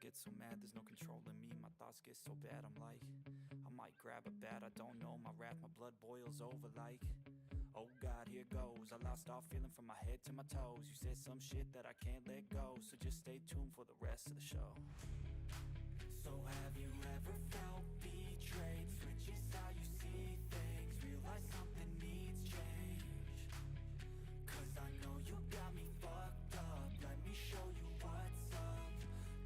get so mad, there's no controlling me. My thoughts get so bad, I'm like, I might grab a bat, I don't know. My wrath, my blood boils over like, oh God, here goes. I lost all feeling from my head to my toes. You said some shit that I can't let go, so just stay tuned for the rest of the show. So have you ever felt betrayed? Switches how you see things, realize something needs change. Cause I know you got me fucked up, let me show you what's up.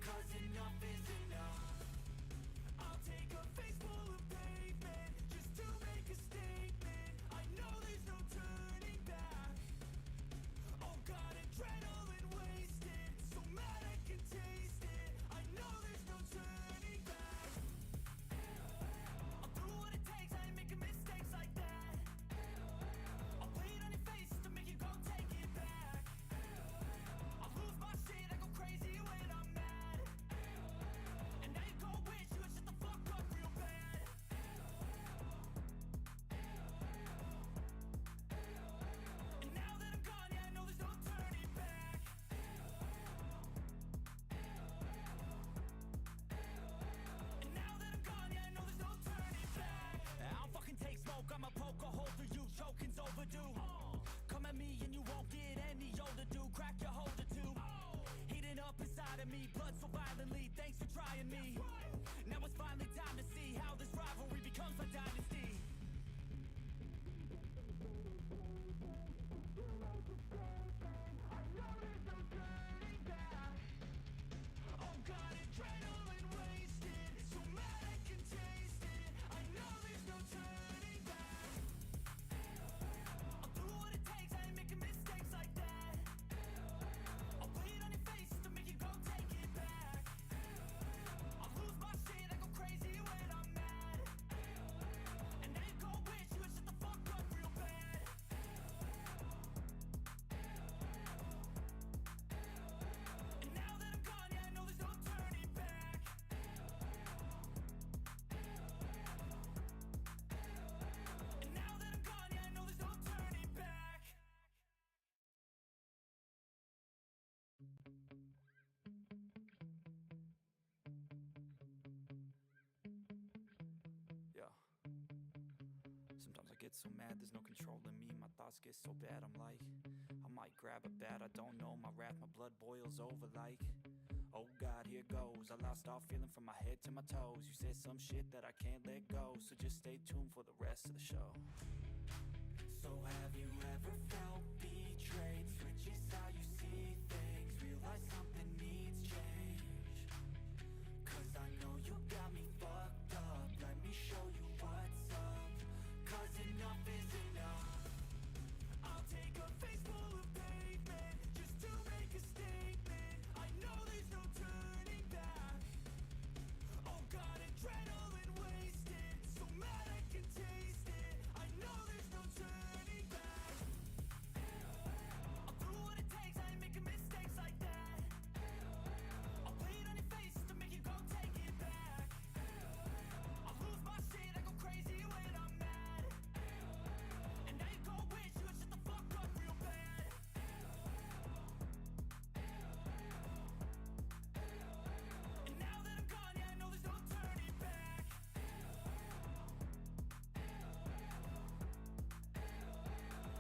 Cause enough is enough. I'll take a face full of pavement just to make a statement. I know there's no turning back. Oh God, adrenaline wasted, so mad I can taste it. I know there's no turning back. I'll do what it takes, I ain't making mistakes like that. I'll play it on your face to make you go take it back. I'll lose my shit, I go crazy when I'm mad. And now you go wish you would shut the fuck up real bad. And now that I'm gone, yeah, I know there's no turning back. And now that I'm gone, yeah, I know there's no turning back. I don't fucking take smoke, I'ma poke a hole through you, choking's overdue. Come at me and you won't get any older, dude. Crack your holder too. Heating up inside of me, blood so violently, thanks for trying me. Now it's finally time to see how this rivalry becomes a dynasty. Oh God, adrenaline wasted, so mad I can taste it. I know there's no turning back. I'll do what it takes, I ain't making mistakes like that. I'll play it on your face to make you go take it back. I'll lose my shit, I go crazy when I'm mad. And now you go wish you would shut the fuck up real bad. And now that I'm gone, yeah, I know there's no turning back. And now that I'm gone, yeah, I know there's no turning back. Yeah. Sometimes I get so mad, there's no controlling me. My thoughts get so bad, I'm like, I might grab a bat, I don't know. My wrath, my blood boils over like, oh God, here goes. I lost all feeling from my head to my toes. You said some shit that I can't let go, so just stay tuned for the rest of the show. So have you ever felt betrayed? Switches how you see things, realize something needs change. Cause I know you got me fucked up, let me show you what's up. Cause enough is enough. I'll take a face full of pavement just to make a statement. I know there's no turning back. Oh God, adrenaline wasted, so mad I can taste it. I know there's no turning back. I'll do what it takes, I ain't making mistakes like that. I'll play it on your face to make you go take it back. I'll lose my shit, I go crazy when I'm mad. And now you go wish you would shut the fuck up real bad. And now that I'm gone, yeah, I know there's no turning back.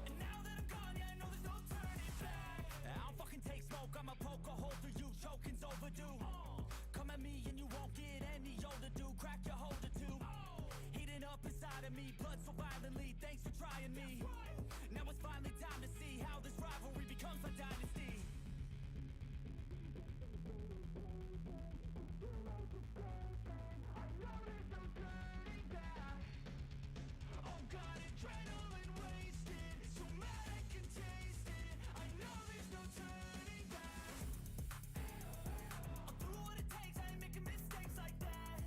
And now that I'm gone, yeah, I know there's no turning back. I don't fucking take smoke, I'ma poke a hole through you, choking's overdue. Come at me and you won't get any older, dude. Crack your holder too. Heating up inside of me, blood so violently, thanks for trying me. Now it's finally time to see how this rivalry becomes a dynasty. I know there's no turning back. Oh God, adrenaline wasted, so mad I can taste it. I know there's no turning back. I'll do what it takes, I ain't making mistakes like that.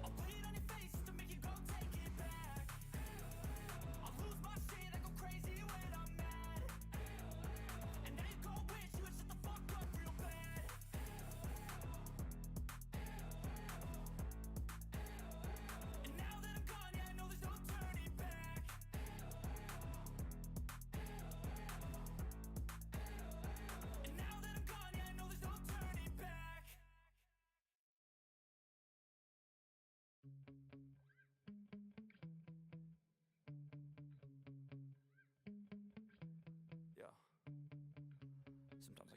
I'll play it on your face to make you go take it back. I'll lose my shit, I go crazy when I'm mad. And now you go wish you would shut the fuck up real bad.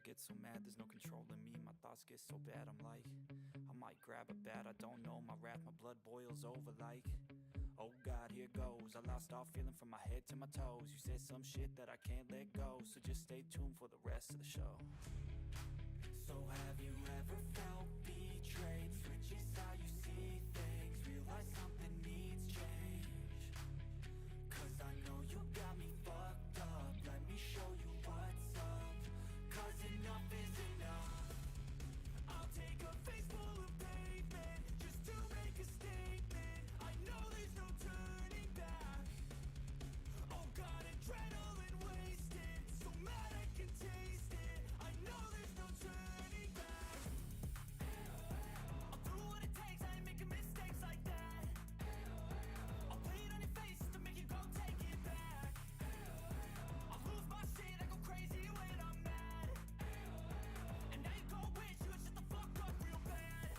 get so mad, there's no controlling me. My thoughts get so bad, I'm like, I might grab a bat, I don't know. My wrath, my blood boils over like, oh God, here goes. I lost all feeling from my head to my toes. You said some shit that I can't let go, so just stay tuned for the rest of the show. So have you ever felt betrayed? Switches how you see things, realize something needs change. Cause I know you got me fucked up, let me show you what's up. Cause enough is enough. I'll take a face full of pavement just to make a statement. I know there's no turning back. Oh God, adrenaline wasted, so mad I can taste it. I know there's no turning back. I'll do what it takes, I ain't making mistakes like that. I'll play it on your face to make you go take it back. I'll lose my shit, I go crazy when I'm mad. And now you go wish you would shut the fuck up real bad.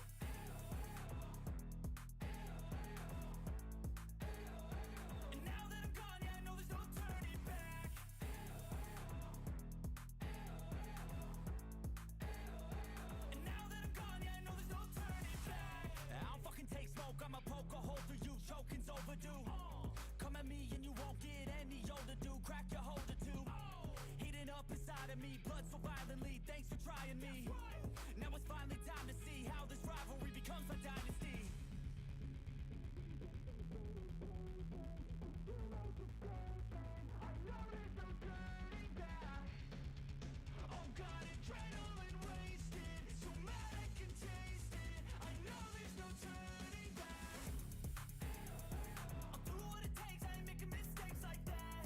And now that I'm gone, yeah, I know there's no turning back. And now that I'm gone, yeah, I know there's no turning back. I don't fucking take smoke, I'ma poke a hole through you, choking's overdue. Come at me and you won't get any older, dude. Crack your holder too. Heating up inside of me, blood so violently, thanks for trying me. Now it's finally time to see how this rivalry becomes a dynasty. Oh God, adrenaline wasted, so mad I can taste it. I know there's no turning back. I'll do what it takes, I ain't making mistakes like that.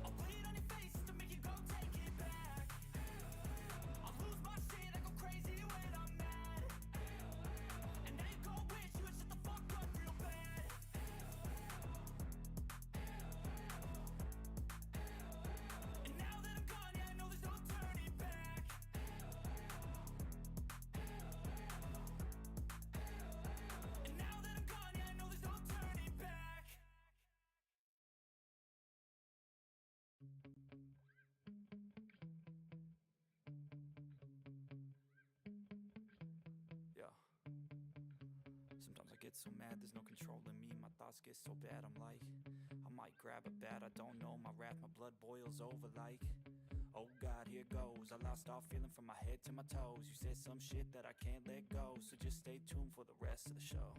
I'll play it on your face to make you go take it back. I'll lose my shit, I go crazy when I'm mad. And now you go wish you would shut the fuck up real bad. And now that I'm gone, yeah, I know there's no turning back. And now that I'm gone, yeah, I know there's no turning back. Yeah. Sometimes I get so mad, there's no controlling me. My thoughts get so bad, I'm like, I might grab a bat, I don't know. My wrath, my blood boils over like, oh God, here goes. I lost all feeling from my head to my toes. You said some shit that I can't let go, so just stay tuned for the rest of the show.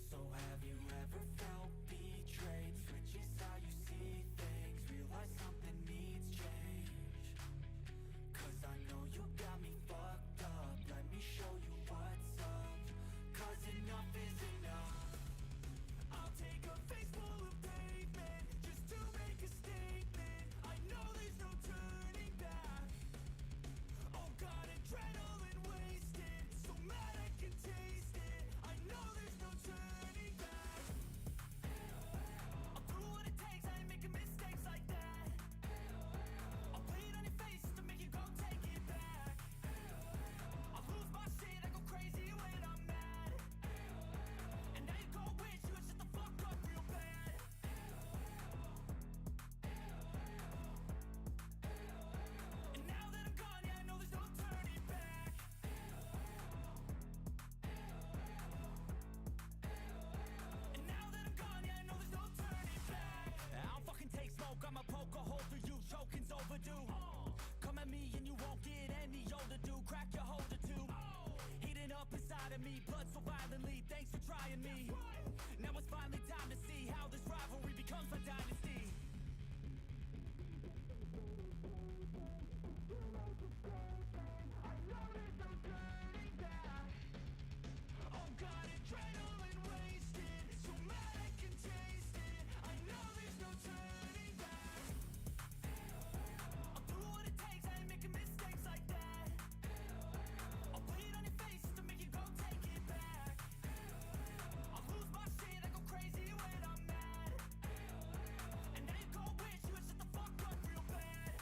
So have you ever felt betrayed? Switches how you see things, realize something needs change. Cause I know you got me fucked up, let me show you what's up. Cause enough is enough. I'll take a face full of pavement just to make a statement. I know there's no turning back. Oh God, adrenaline wasted, so mad I can taste it. I know there's no turning back. I'll do what it takes, I ain't making mistakes like that. I'll play it on your face to make you go take it back. I'll lose my shit, I go crazy when I'm mad. And now you go wish you would shut the fuck up real bad. And now that I'm gone, yeah, I know there's no turning back. And now that I'm gone, yeah, I know there's no turning back. I don't fucking take smoke, I'ma poke a hole through you, choking's overdue. Come at me and you won't get any older, dude. Crack your holder too. Heating up inside of me, blood so violently, thanks for trying me. Now it's finally time to see how this rivalry becomes a dynasty. Oh God, adrenaline wasted, so mad I can taste it. I know there's no turning back. I'll do what it takes, I ain't making mistakes like that. I'll play it on your face to make you go take it back. I'll lose my shit, I go crazy when I'm mad. And now you go wish you would shut the fuck up real bad.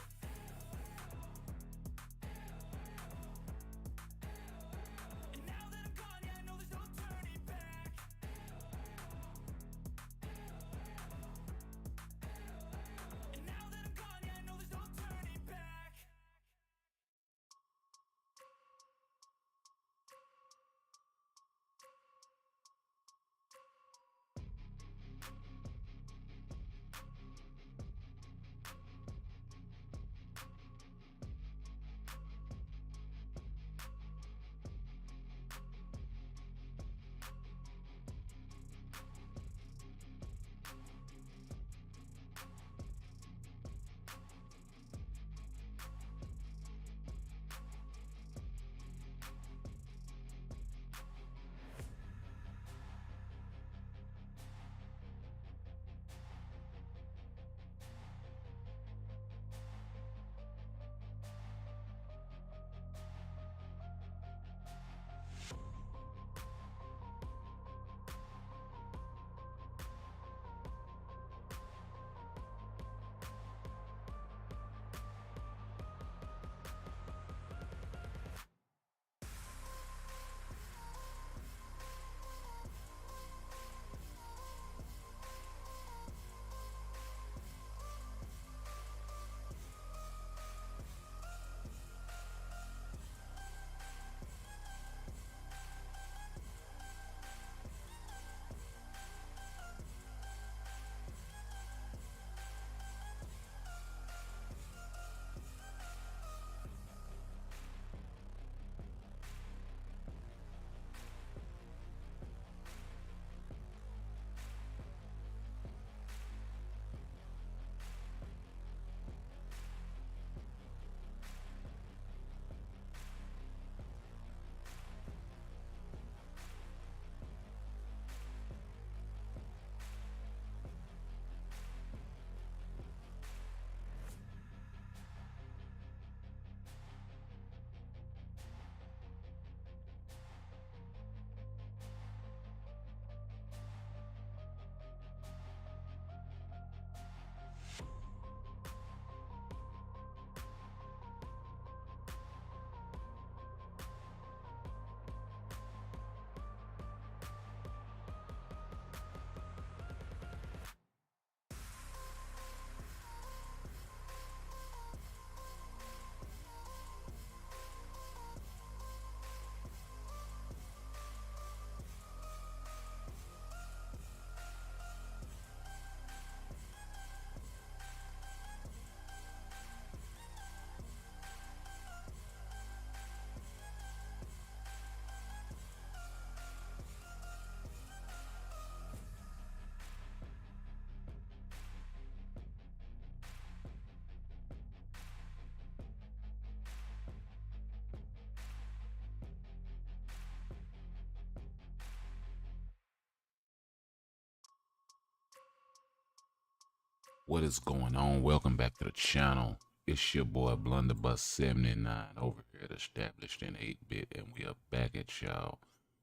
What is going on? Welcome back to the channel. It's your boy Blunderbuss79 over here at Established in 8-Bit, and we are back at y'all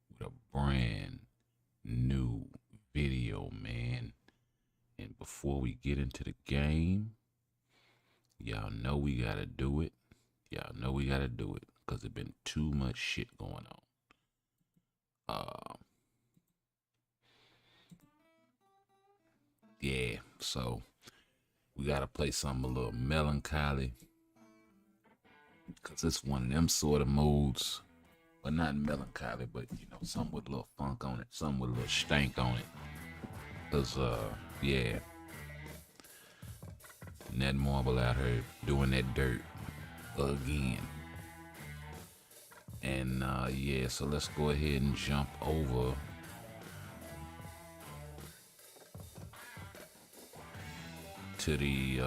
with a brand new video, man. And before we get into the game, y'all know we gotta do it. Y'all know we gotta do it because there's been too much shit going on. Yeah, so we gotta play something a little melancholy because it's one of them sort of moods. But not melancholy, but you know, something with a little funk on it, something with a little stank on it. Cause yeah, Ned Marble out here doing that dirt again. And yeah, so let's go ahead and jump over to the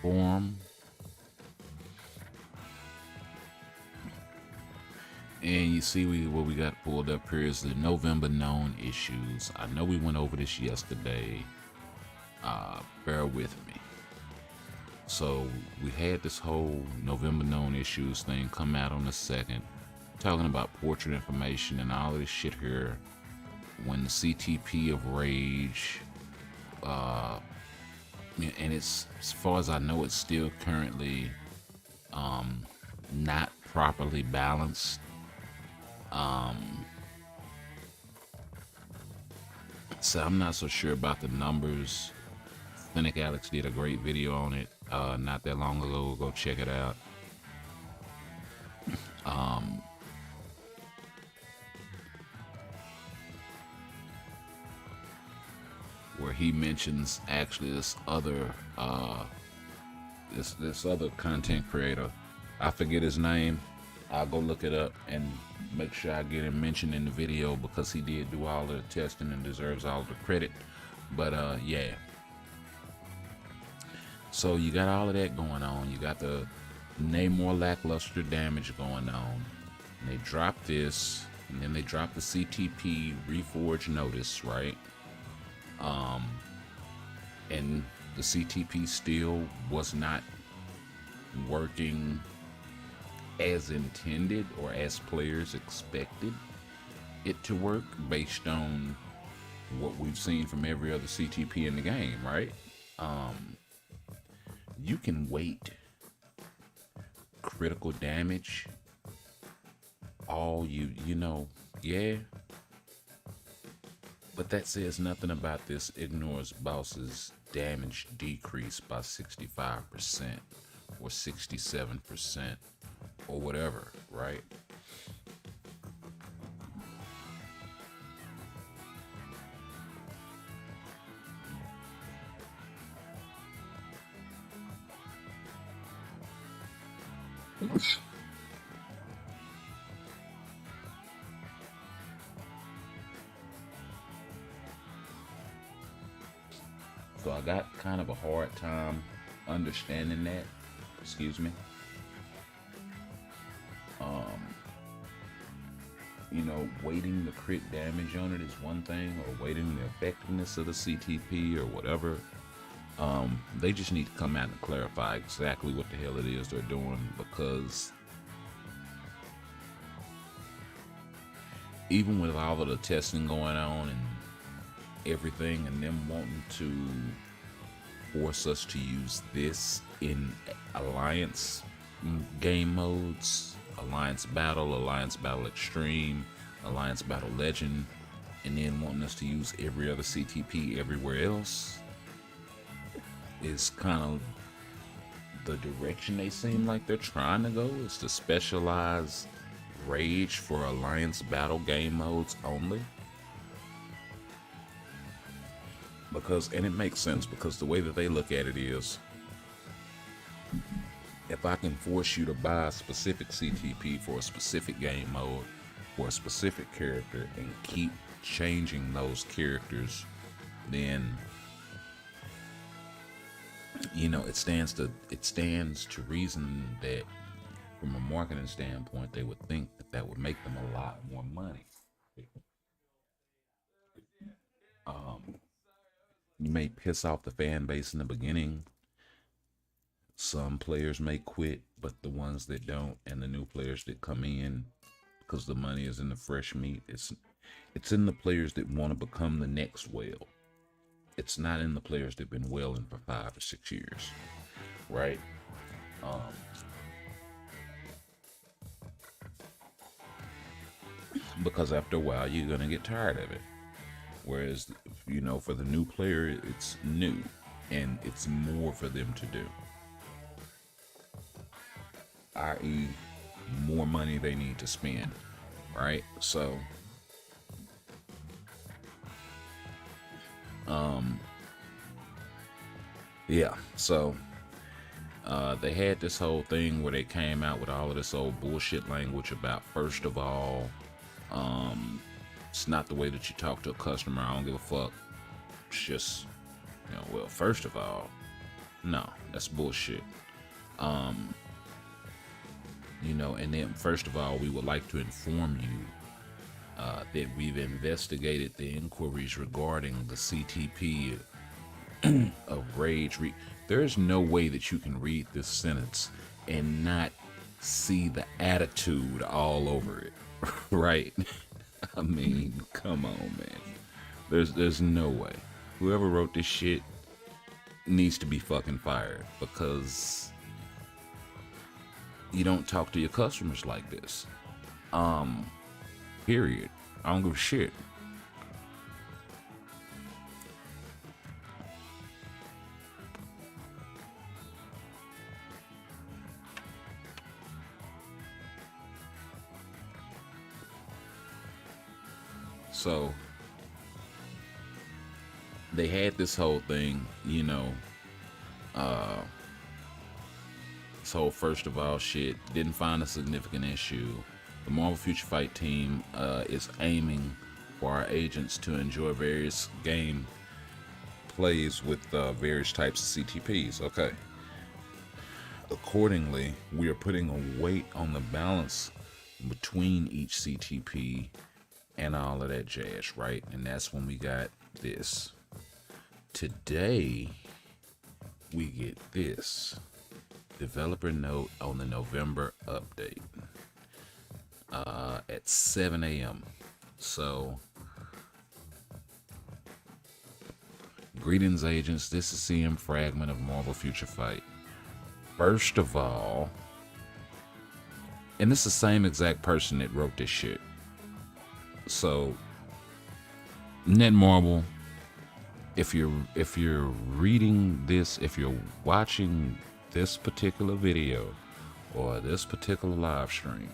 forum. And you see what we got pulled up here is the November known issues. I know we went over this yesterday. Bear with me. So we had this whole November known issues thing come out on the 2nd, talking about portrait information and all of this shit here. When the CTP of Rage, and it's, as far as I know, it's still currently not properly balanced. So I'm not so sure about the numbers. Clinic Alex did a great video on it not that long ago. Go check it out. Where he mentions actually this other this other content creator. I forget his name. I'll go look it up and make sure I get him mentioned in the video because he did do all of the testing and deserves all of the credit. But yeah. So you got all of that going on. You got the Namor lackluster damage going on. And they dropped this, and then they dropped the CTP reforge notice, right? And the CTP still was not working as intended or as players expected it to work based on what we've seen from every other CTP in the game, right? You can weight critical damage all you know, yeah. But that says nothing about this ignores boss's damage decrease by 65% or 67% or whatever, right? So I got kind of a hard time understanding that. Excuse me. You know, weighting the crit damage on it is one thing, or weighting the effectiveness of the CTP or whatever. They just need to come out and clarify exactly what the hell it is they're doing, because even with all of the testing going on and everything, and them wanting to force us to use this in alliance game modes, alliance battle extreme, alliance battle legend, and then wanting us to use every other CTP everywhere else, is kind of the direction they seem like they're trying to go, is to specialize Rage for alliance battle game modes only. Because, and it makes sense, because the way that they look at it is, if I can force you to buy a specific CTP for a specific game mode for a specific character and keep changing those characters, then you know it stands to reason that from a marketing standpoint they would think that that would make them a lot more money. you may piss off the fan base in the beginning. Some players may quit, but the ones that don't and the new players that come in, because the money is in the fresh meat, it's in the players that want to become the next whale. It's not in the players that've been whaling for 5 or 6 years, right? Because after a while you're gonna get tired of it. Whereas, for the new player, it's new and it's more for them to do, i.e., more money they need to spend, right? So, yeah. So, they had this whole thing where they came out with all of this old bullshit language about, first of all, it's not the way that you talk to a customer. I don't give a fuck. It's just, well, first of all, no, that's bullshit. And then first of all, we would like to inform you that we've investigated the inquiries regarding the CTP of Rage. There's no way that you can read this sentence and not see the attitude all over it, right? I mean, come on, man. There's no way. Whoever wrote this shit needs to be fucking fired, because you don't talk to your customers like this. Period. I don't give a shit. So they had this whole thing, this whole first of all shit, didn't find a significant issue. The Marvel Future Fight team is aiming for our agents to enjoy various game plays with various types of CTPs. Okay. Accordingly, we are putting a weight on the balance between each CTP and all of that jazz, right? And that's when we got this. Today, we get this developer note on the November update at 7 a.m. So, greetings, agents. This is CM Fragment of Marvel Future Fight. First of all, and this is the same exact person that wrote this shit. So, Netmarble, if you're reading this, if you're watching this particular video or this particular live stream,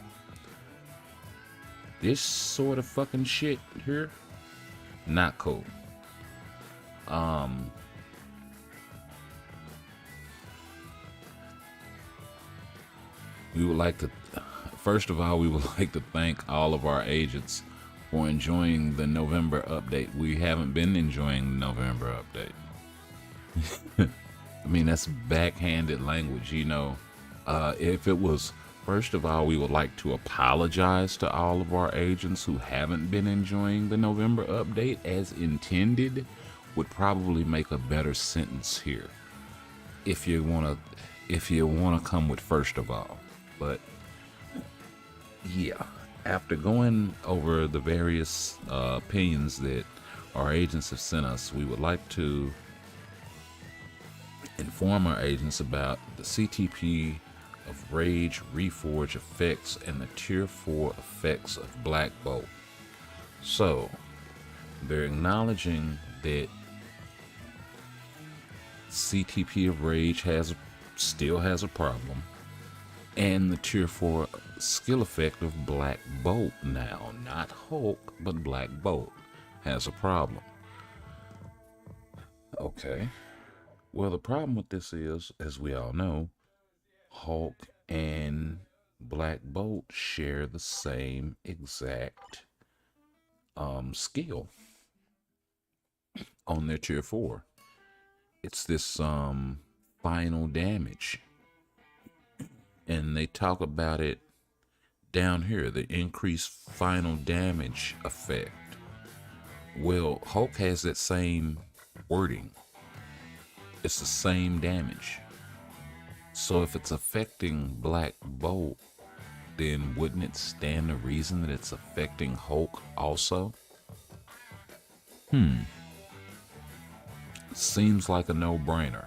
this sort of fucking shit here, not cool. We would like to, first of all, we would like to thank all of our agents for enjoying the November update. We haven't been enjoying the November update. I mean, that's backhanded language, if it was, first of all, we would like to apologize to all of our agents who haven't been enjoying the November update as intended, would probably make a better sentence here. If you want to come with first of all. But yeah. After going over the various opinions that our agents have sent us, we would like to inform our agents about the CTP of Rage, Reforge effects, and the Tier 4 effects of Black Bolt. So, they're acknowledging that CTP of Rage still has a problem, and the Tier 4 skill effect of Black Bolt now, not Hulk, but Black Bolt, has a problem. Okay. Well, the problem with this is, as we all know, Hulk and Black Bolt share the same exact skill on their Tier 4. It's this final damage. And they talk about it down here, the increased final damage effect. Well, Hulk has that same wording It's the same damage. So if it's affecting Black Bolt, then wouldn't it stand to reason that it's affecting Hulk also? Seems like a no-brainer.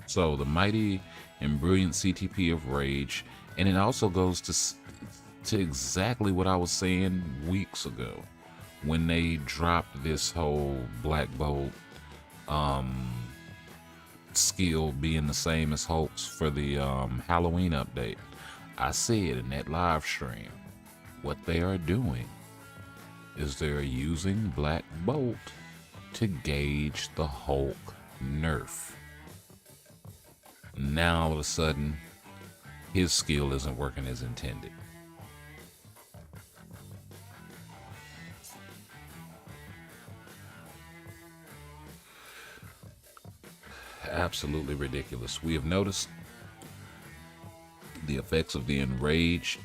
So the mighty and brilliant CTP of Rage, and it also goes to exactly what I was saying weeks ago when they dropped this whole Black Bolt skill being the same as Hulk's for the Halloween update. I said in that live stream, what they are doing is they're using Black Bolt to gauge the Hulk nerf. Now all of a sudden, his skill isn't working as intended. Absolutely ridiculous. We have noticed the effects of the Enraged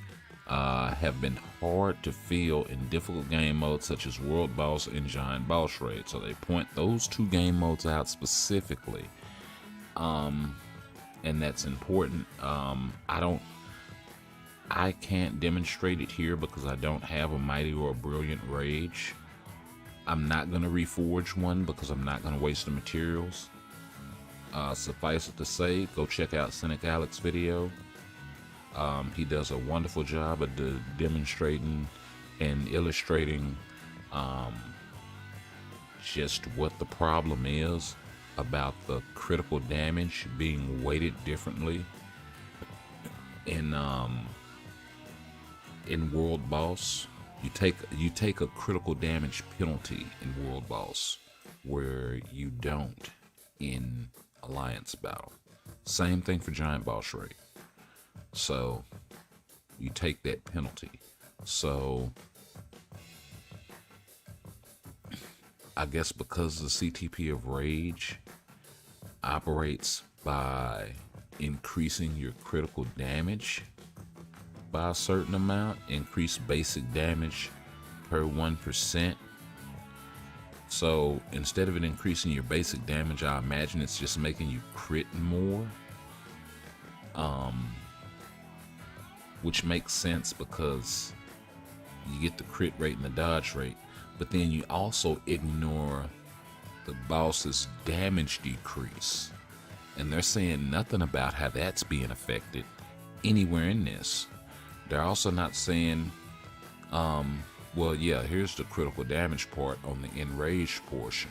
have been hard to feel in difficult game modes such as World Boss and Giant Boss Raid. So they point those two game modes out specifically. And that's important. I can't demonstrate it here because I don't have a Mighty or a Brilliant Rage. I'm not going to reforge one because I'm not going to waste the materials. Suffice it to say, go check out Cynic Alex's video. He does a wonderful job of demonstrating and illustrating just what the problem is about the critical damage being weighted differently in World Boss. You take a critical damage penalty in World Boss where you don't in Alliance Battle. Same thing for Giant Boss Raid. So you take that penalty. So I guess because the CTP of Rage operates by increasing your critical damage by a certain amount, increase basic damage per 1%. So instead of it increasing your basic damage, I imagine it's just making you crit more. Which makes sense because you get the crit rate and the dodge rate, but then you also ignore the boss's damage decrease. And they're saying nothing about how that's being affected anywhere in this. They're also not saying, well, yeah, here's the critical damage part on the enraged portion.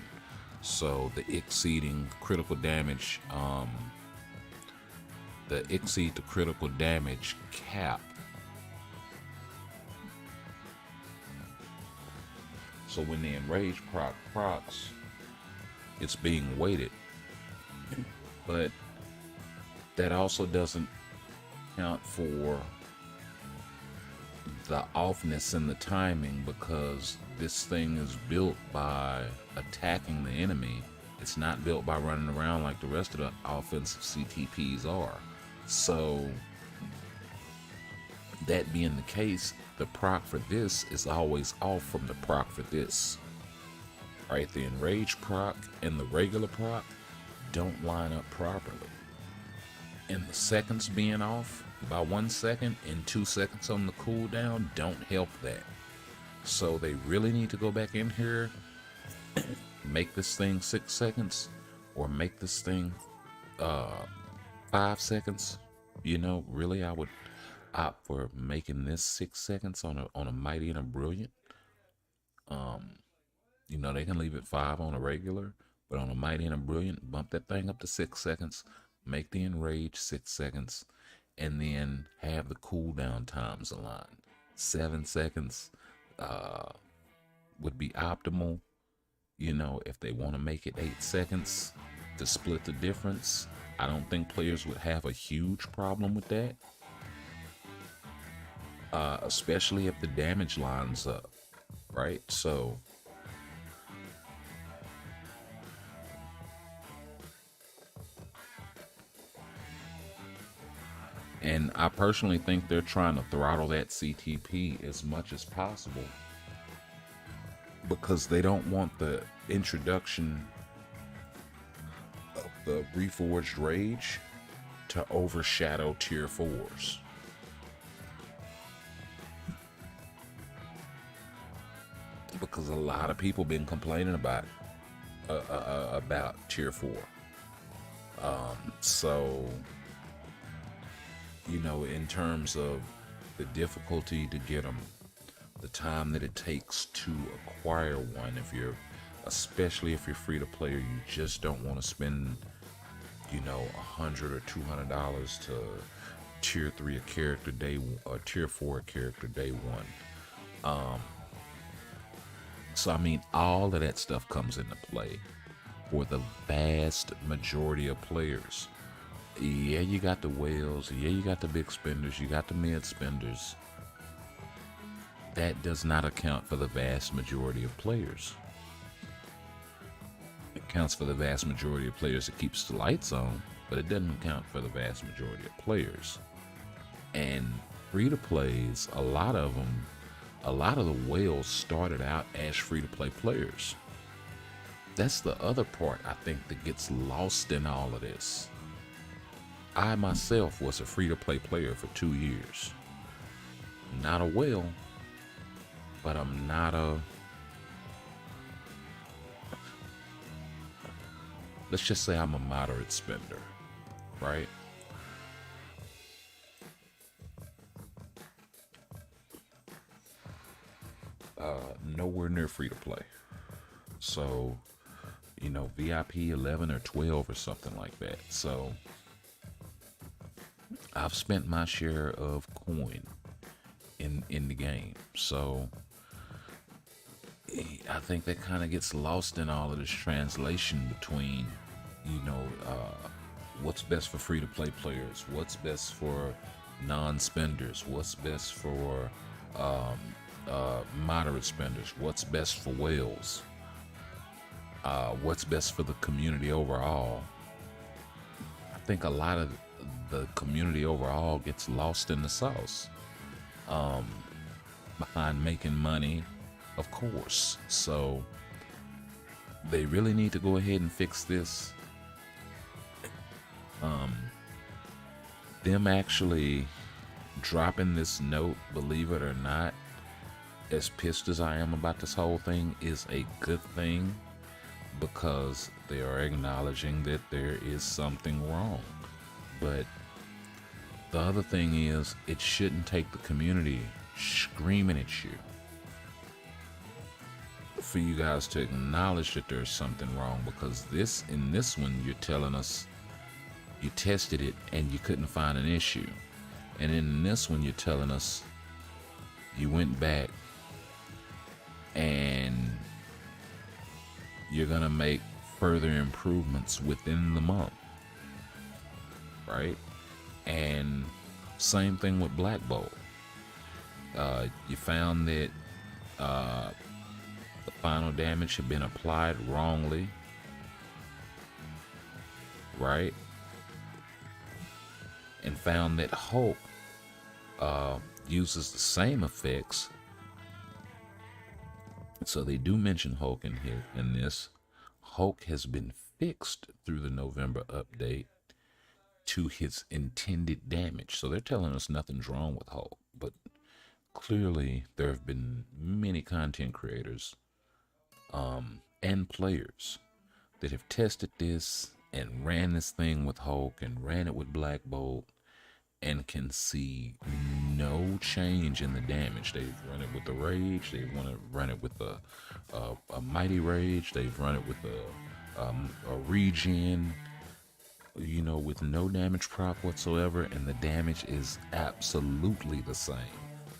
So the exceeding critical damage, the exceed the critical damage cap. So when the enraged procs, it's being weighted. But that also doesn't count for the offness and the timing, because this thing is built by attacking the enemy. It's not built by running around like the rest of the offensive CTPs are. So that being the case, the proc for this is always off from the proc for this. Right? The enraged proc and the regular proc don't line up properly. And the seconds being off by 1 second and 2 seconds on the cooldown don't help that. So they really need to go back in here, make this thing 6 seconds, or make this thing 5 seconds. You know, really, I would opt for making this 6 seconds on a Mighty and a Brilliant. You know, they can leave it 5 on a regular, but on a Mighty and a Brilliant, bump that thing up to 6 seconds, make the Enrage 6 seconds, and then have the cooldown times aligned. 7 seconds would be optimal. You know, if they want to make it 8 seconds to split the difference, I don't think players would have a huge problem with that. Especially if the damage lines up, right? So and I personally think they're trying to throttle that CTP as much as possible because they don't want the introduction the Reforged Rage to overshadow tier 4s. Because a lot of people been complaining about tier 4. So, you know, in terms of the difficulty to get them, the time that it takes to acquire one, especially if you're free to play, or you just don't want to spend, you know, $100 or $200 to tier 3 a character day, or tier 4 a character day one. So I mean, all of that stuff comes into play for the vast majority of players. Yeah, you got the whales, yeah, you got the big spenders, you got the mid spenders. That does not account for the vast majority of players. It counts for the vast majority of players that keeps the lights on, but it doesn't account for the vast majority of players. And free-to-plays, a lot of the whales started out as free-to-play players. That's the other part I think that gets lost in all of this. I myself was a free-to-play player for 2 years. Not a whale, but I'm not a... Let's just say I'm a moderate spender, right? Nowhere near free to play. So, you know, VIP 11 or 12 or something like that. So, I've spent my share of coin in the game. So, I think that kind of gets lost in all of this translation between, you know, what's best for free to play players, what's best for non-spenders, what's best for moderate spenders, what's best for whales, what's best for the community overall. I think a lot of the community overall gets lost in the sauce behind making money, of course. So they really need to go ahead and fix this. Them actually dropping this note, believe it or not, as pissed as I am about this whole thing, is a good thing, because they are acknowledging that there is something wrong. But the other thing is, it shouldn't take the community screaming at you for you guys to acknowledge that there's something wrong, because in this one you're telling us you tested it and you couldn't find an issue, and in this one you're telling us you went back and you're gonna make further improvements within the month, right? And same thing with Black Bolt. You found that the final damage had been applied wrongly, right? And found that Hulk uses the same effects. So they do mention Hulk in here. In this, Hulk has been fixed through the November update to his intended damage. So they're telling us nothing's wrong with Hulk, but clearly there have been many content creators and players that have tested this and ran this thing with Hulk and ran it with Black Bolt and can see no change in the damage. They've run it with the Rage, they've run it with a Mighty Rage, they've run it with a Regen, you know, with no damage prop whatsoever, and the damage is absolutely the same.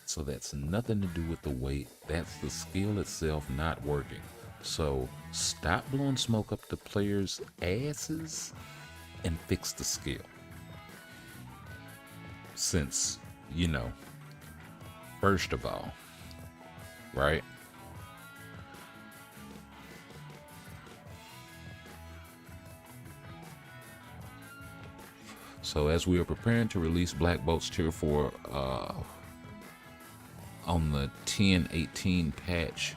So that's nothing to do with the weight, that's the skill itself not working. So stop blowing smoke up the players' asses and fix the skill. Since, you know, first of all, right? So as we are preparing to release Black Bolt's Tier 4 on the 10.18 patch,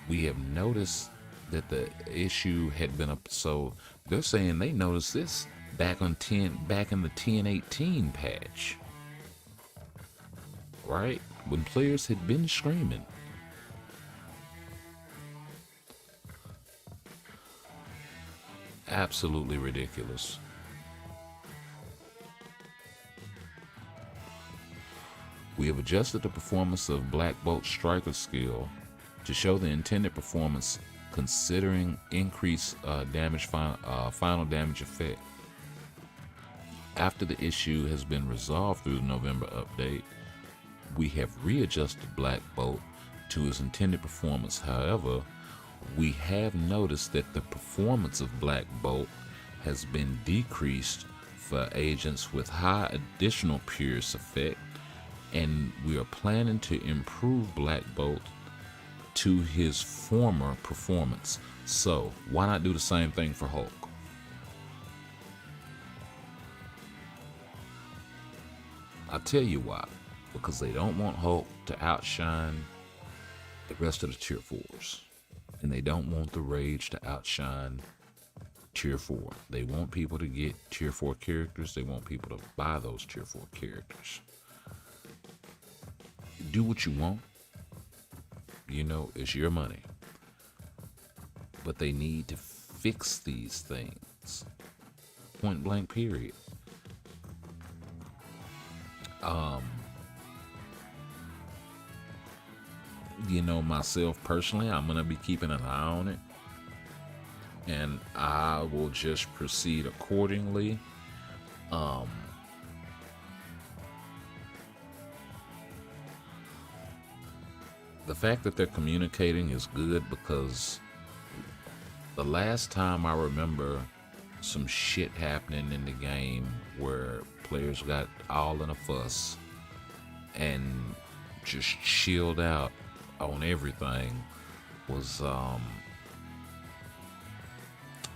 we have noticed that the issue had been so They're saying they noticed this back in the 1018 patch, right? When players had been screaming. Absolutely ridiculous. We have adjusted the performance of Black Bolt's striker skill to show the intended performance considering increased final damage effect. After the issue has been resolved through the November update, we have readjusted Black Bolt to his intended performance. However, we have noticed that the performance of Black Bolt has been decreased for agents with high additional Pierce effect, and we are planning to improve Black Bolt to his former performance. So why not do the same thing for Hulk? I'll tell you why. Because they don't want Hulk to outshine the rest of the Tier 4s. And they don't want the Rage to outshine Tier 4. They want people to get Tier 4 characters. They want people to buy those Tier 4 characters. Do what you want. You know, it's your money. But they need to fix these things. Point blank, period. You know, myself personally, I'm going to be keeping an eye on it. And I will just proceed accordingly. The fact that they're communicating is good, because the last time I remember some shit happening in the game where players got all in a fuss and just chilled out on everything was I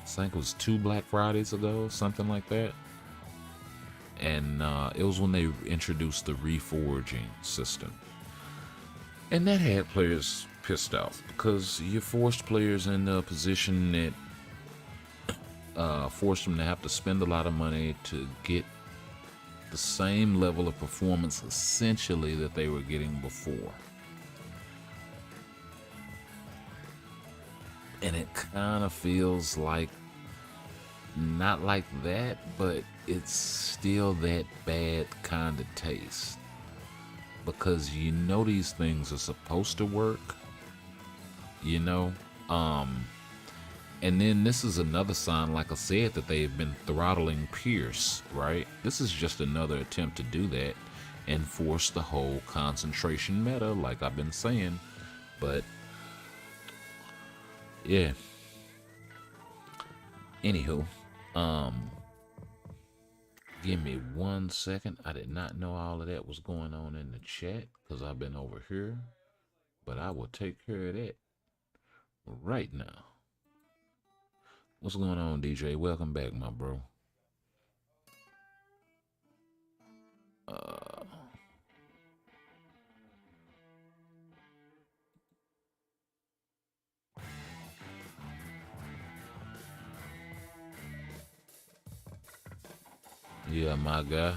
think it was 2 Black Fridays ago, something like that. And it was when they introduced the reforging system. And that had players pissed off, because you forced players in a position that forced them to have to spend a lot of money to get the same level of performance essentially that they were getting before. And it kind of feels like, not like that, but it's still that bad kind of taste. Because you know these things are supposed to work, you know? And then this is another sign, like I said, that they've been throttling Pierce, right? This is just another attempt to do that and force the whole concentration meta, like I've been saying. But yeah. Anywho, give me 1 second. I did not know all of that was going on in the chat because I've been over here, but I will take care of that right now. What's going on, DJ? Welcome back, my bro. Yeah, my guy.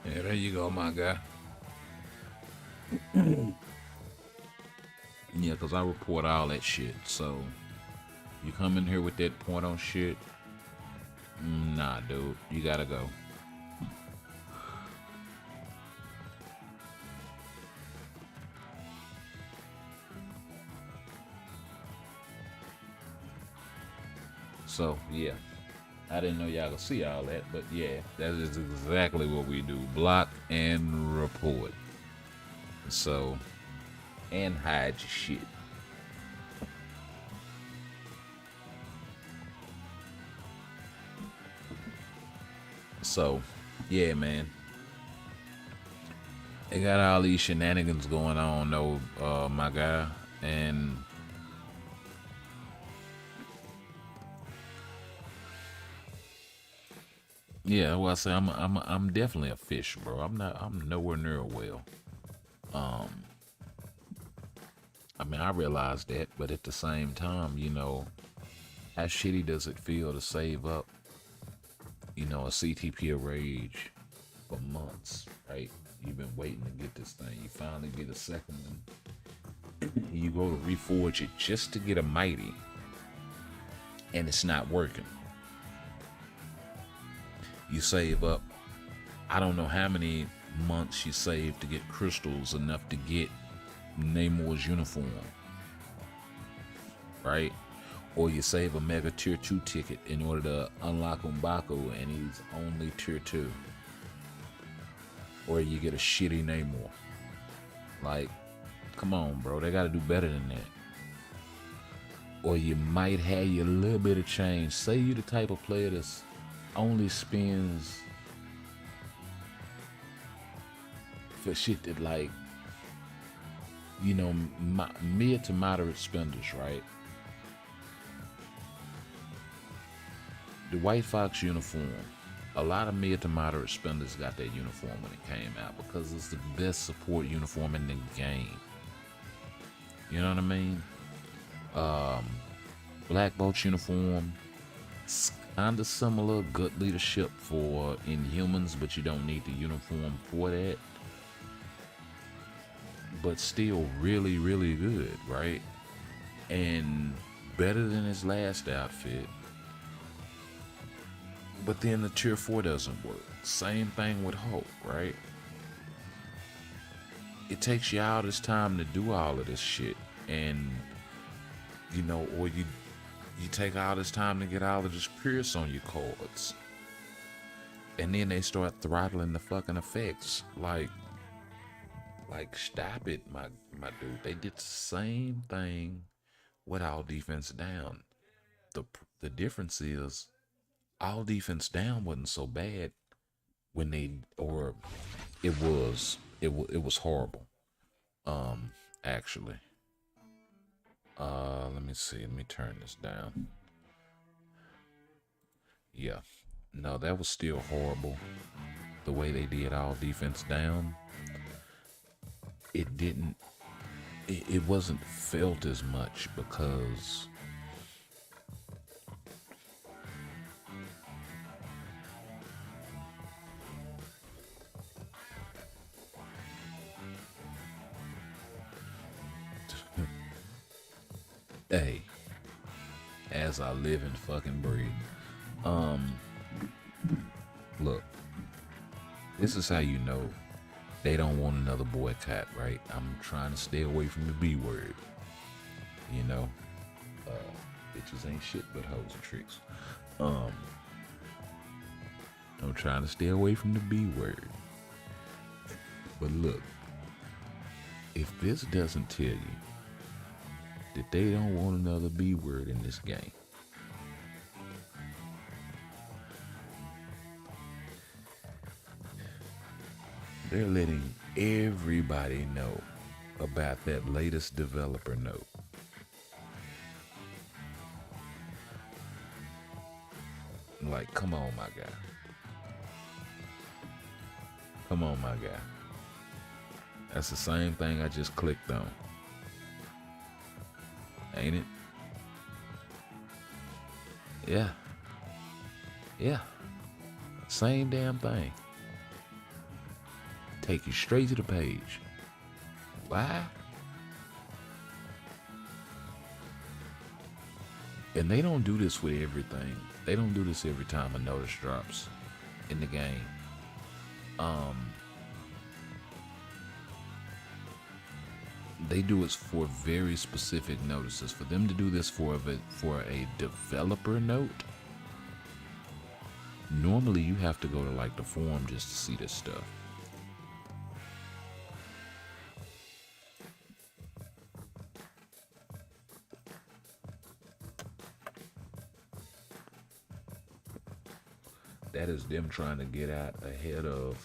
Yeah, there you go, my guy. Yeah, because I report all that shit. So, You come in here with that point on shit. Nah, dude. You gotta go. So, yeah. I didn't know y'all could see all that, but yeah, that is exactly what we do. Block and report. So, and hide your shit. So, yeah, man. They got all these shenanigans going on, though, my guy. And yeah, well, I say I'm definitely a fish, bro. I'm nowhere near a whale. I mean, I realize that, but at the same time, you know, how shitty does it feel to save up, you know, a CTP of rage for months, right? You've been waiting to get this thing. You finally get a second one. You go to reforge it just to get a mighty, and it's not working. You save up, I don't know how many months you saved to get crystals enough to get Namor's uniform, right? Or you save a mega tier 2 ticket in order to unlock M'Baku and he's only tier 2. Or you get a shitty Namor. Like, come on, bro. They gotta do better than that. Or you might have you a little bit of change. Say you the type of player that's only spends for shit that, like, you know, mid to moderate spenders, right? The White Fox uniform, a lot of mid to moderate spenders got that uniform when it came out because it's the best support uniform in the game. You know what I mean? Black Bolt's uniform, it's kind of similar, good leadership for Inhumans, but you don't need the uniform for that. But still really, really good, right? And better than his last outfit. But then the tier 4 doesn't work. Same thing with Hulk, right? It takes you all this time to do all of this shit. And, you know, or you take all this time to get all of this Pierce on your cards. And then they start throttling the fucking effects. Like, stop it, my dude. They did the same thing with All Defense Down. The difference is All Defense Down wasn't so bad when it was horrible. Actually. Let me see. Let me turn this down. Yeah. No, that was still horrible. The way they did All Defense Down. It wasn't felt as much because hey, as I live and fucking breathe. Look, this is how you know they don't want another boycott, right? I'm trying to stay away from the B word. You know? Bitches ain't shit but hoes and tricks. I'm trying to stay away from the B word. But look, if this doesn't tell you that they don't want another B word in this game, they're letting everybody know about that latest developer note. Like, come on, my guy. Come on, my guy. That's the same thing I just clicked on. Ain't it? Yeah. Yeah. Same damn thing. Take you straight to the page. Why? And they don't do this with everything. They don't do this every time a notice drops in the game. They do it for very specific notices. For them to do this for a developer note, normally you have to go to like the forum just to see this stuff. That is them trying to get out ahead of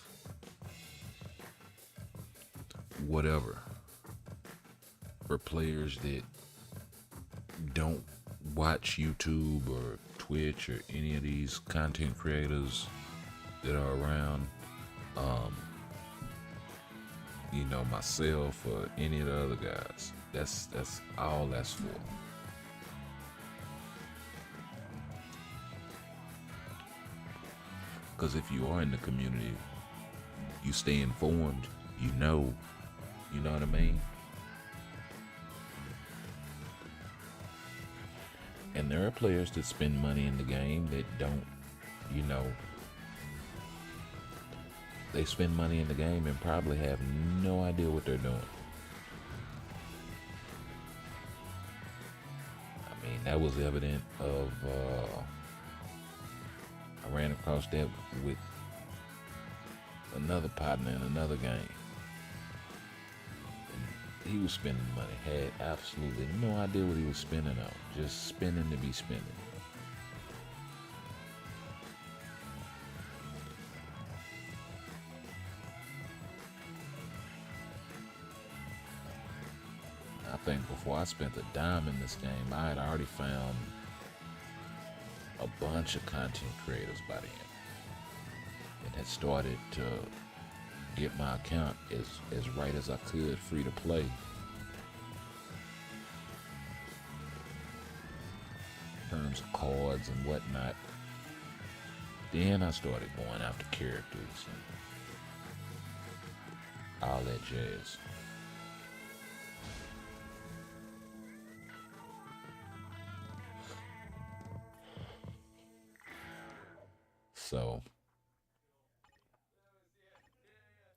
whatever. For players that don't watch YouTube or Twitch or any of these content creators that are around, you know, myself or any of the other guys. That's all that's for. Because if you are in the community, you stay informed, you know what I mean? And there are players that spend money in the game that don't, you know, they spend money in the game and probably have no idea what they're doing. I mean, that was evident of, I ran across that with another partner in another game. And he was spending money, had absolutely no idea what he was spending on, just spending to be spending. I think before I spent a dime in this game, I had already found a bunch of content creators by then, and had started to get my account as right as I could, free to play. In terms of cards and whatnot. Then I started going after characters and all that jazz. So,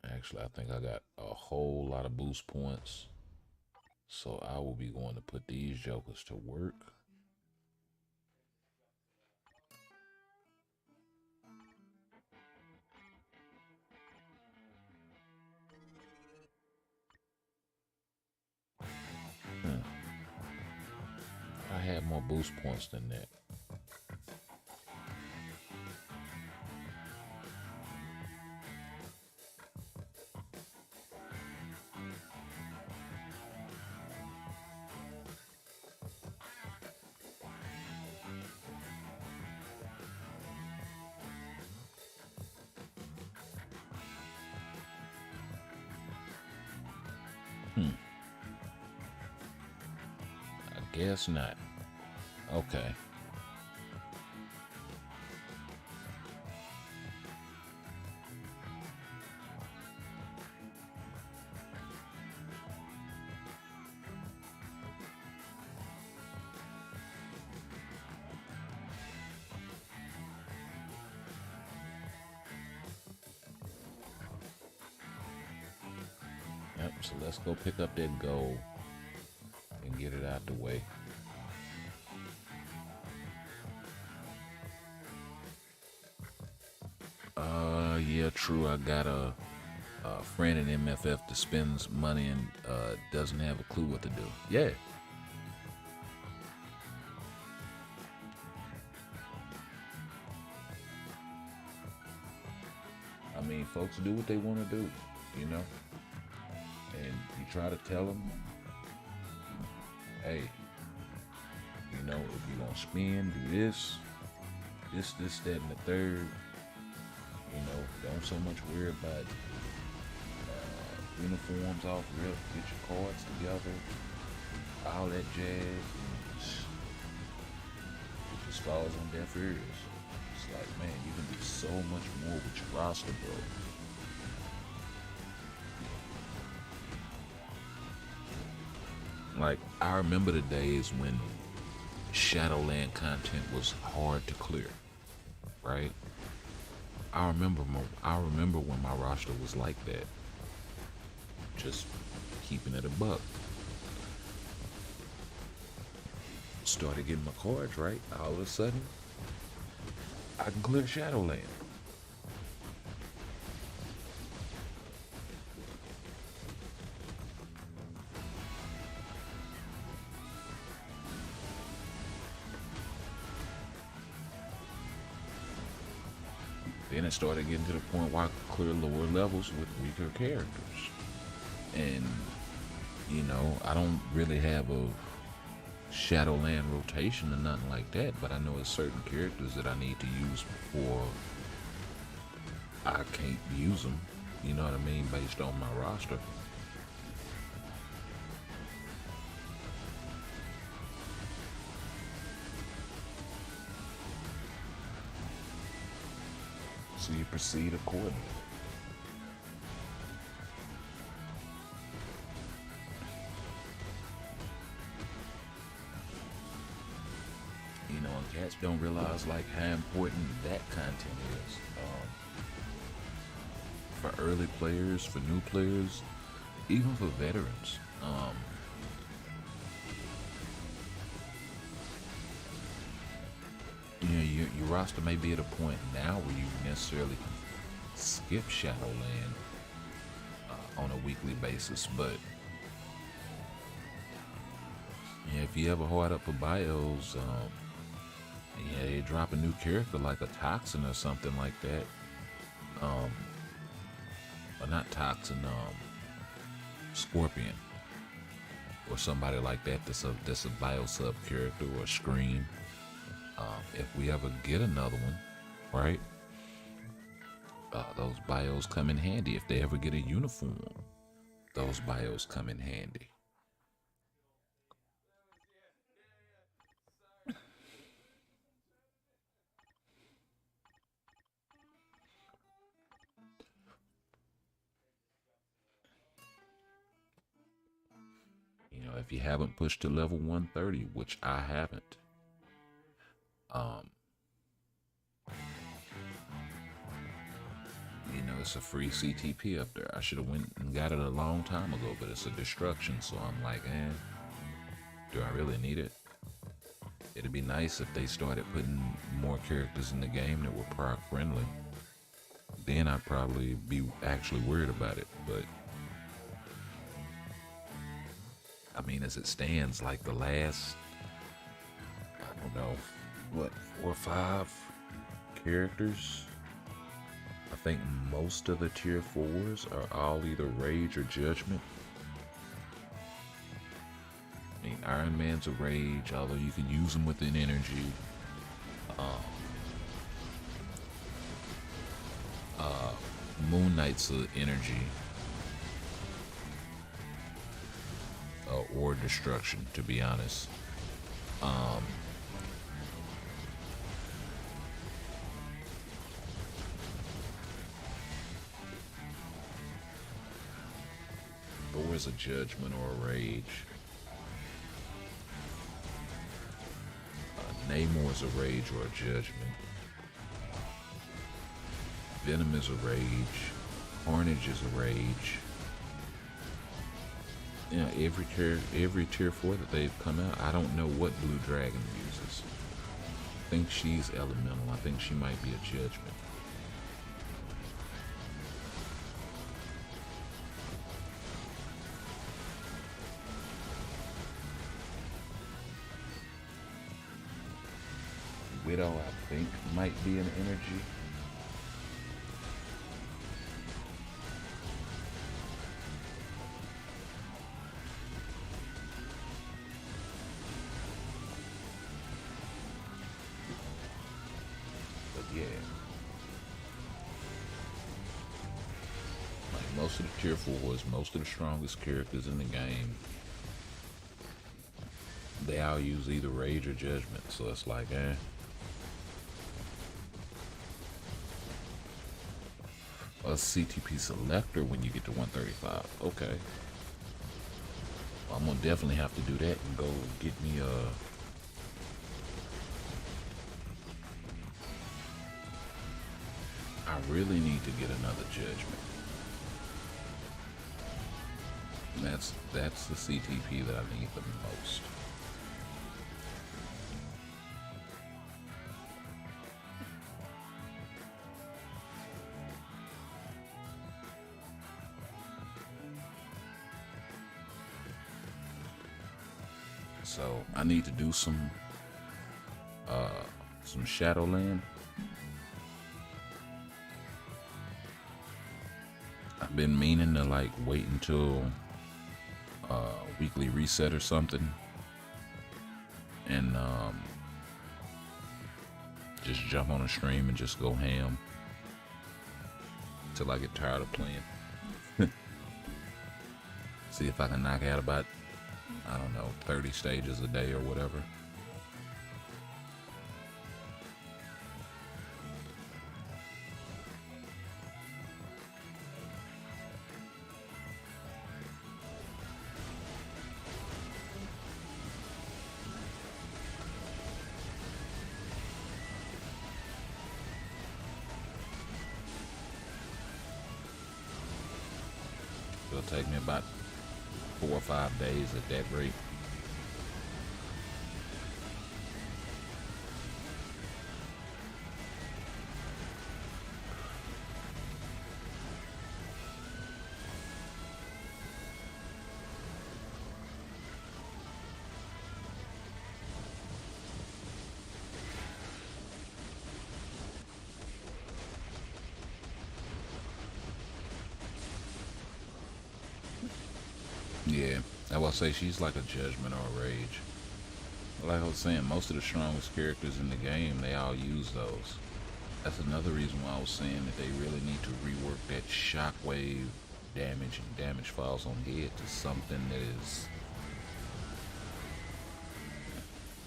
actually, I think I got a whole lot of boost points. So I will be going to put these jokers to work. I had more boost points than that. I guess not. Okay. Yep, so let's go pick up that gold and get it out the way. Yeah, true. I got a friend in MFF that spends money and doesn't have a clue what to do. Yeah. I mean, folks do what they want to do, you know? And you try to tell them, hey, you know, if you're going to spend, do this, that, and the third. You know, don't so much worry about uniforms off rip, get your cards together, all that jazz, and it just falls on deaf ears. It's like, man, you can do so much more with your roster, bro. Like, I remember the days when Shadowland content was hard to clear, right? I remember when my roster was like that. Just keeping it a buck. Started getting my cards right. All of a sudden, I can clear Shadowland. Then it started getting to the point where I could clear lower levels with weaker characters. And, you know, I don't really have a Shadowland rotation or nothing like that, but I know there's certain characters that I need to use before I can't use them, you know what I mean, based on my roster. So you proceed accordingly. You know, and cats don't realize like how important that content is. For early players, for new players, even for veterans. You know, your roster may be at a point now where you necessarily skip Shadowland on a weekly basis, but yeah, if you ever hard up for bios, yeah, they drop a new character like a Toxin or something like that. Or not Toxin, Scorpion, or somebody like that that's a bio sub character, or Scream. If we ever get another one, right? Those bios come in handy. If they ever get a uniform, those bios come in handy. You know, if you haven't pushed to level 130, which I haven't, you know, it's a free CTP up there. I should have went and got it a long time ago, but it's a destruction, so I'm like, do I really need it? It'd be nice if they started putting more characters in the game that were proc friendly. Then I'd probably be actually worried about it, but I mean, as it stands, like the last, I don't know, what, 4 or 5 characters? I think most of the tier 4s are all either Rage or Judgment. I mean, Iron Man's a Rage, although you can use him within energy. Moon Knight's a energy. Or destruction, to be honest. Thor's a Judgment or a Rage. Namor's a Rage or a Judgment. Venom is a Rage. Carnage is a Rage. You know, every tier 4 that they've come out, I don't know what Blue Dragon uses. I think she's elemental. I think she might be a Judgment. Widow, I think, might be an energy. Yeah. Like most of the tier 4s, most of the strongest characters in the game, they all use either Rage or Judgment, so it's like, A CTP selector when you get to 135. Okay. Well, I'm gonna definitely have to do that and go get me really need to get another Judgment. And that's the CTP that I need the most. So I need to do some Shadowland. I've been meaning to like wait until weekly reset or something, and just jump on a stream and just go ham till I get tired of playing. See if I can knock out about, I don't know, 30 stages a day or whatever. It'll take me about 4 or 5 days at that rate. Yeah, I will say she's like a Judgment or a Rage. Like I was saying, most of the strongest characters in the game, they all use those. That's another reason why I was saying that they really need to rework that shockwave damage and damage falls on head to something that is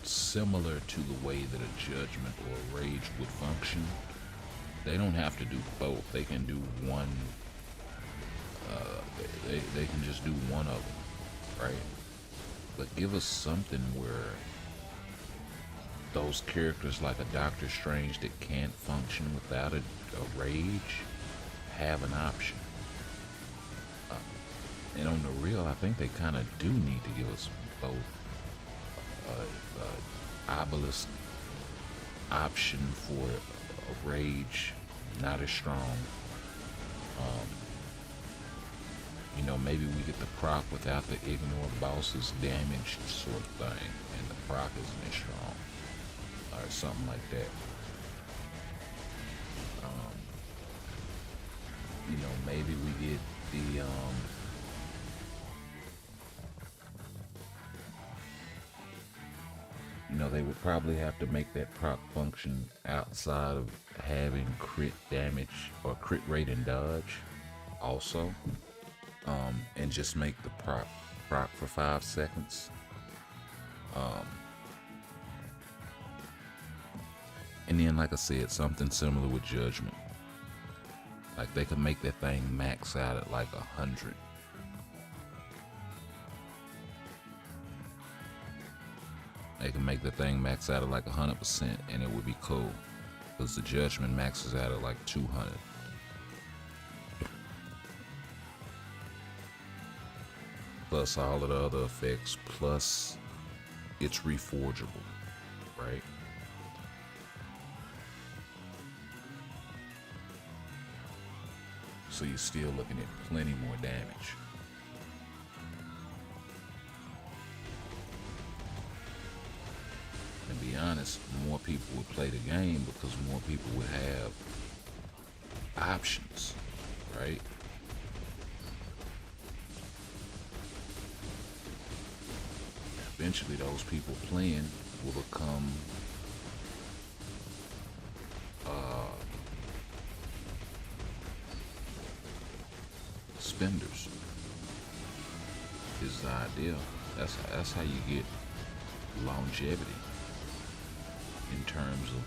similar to the way that a Judgment or a Rage would function. They don't have to do both. They can do one. They can just do one of them, right? But give us something where those characters like a Doctor Strange that can't function without a Rage have an option. And on the real, I think they kind of do need to give us both obelisk option for a Rage, not as strong. You know, maybe we get the proc without the ignore bosses damage sort of thing, and the proc isn't as strong, or something like that. You know, maybe we get the you know, they would probably have to make that proc function outside of having crit damage or crit rate and dodge also. And just make the proc for 5 seconds. And then, like I said, something similar with Judgment. Like they could make that thing max out at like 100. They can make the thing max out at like 100%, and it would be cool. Because the Judgment maxes out at like 200. Plus all of the other effects, plus it's reforgeable, right? So you're still looking at plenty more damage. And to be honest, more people would play the game because more people would have options, right? Eventually those people playing will become spenders is the idea. That's how you get longevity in terms of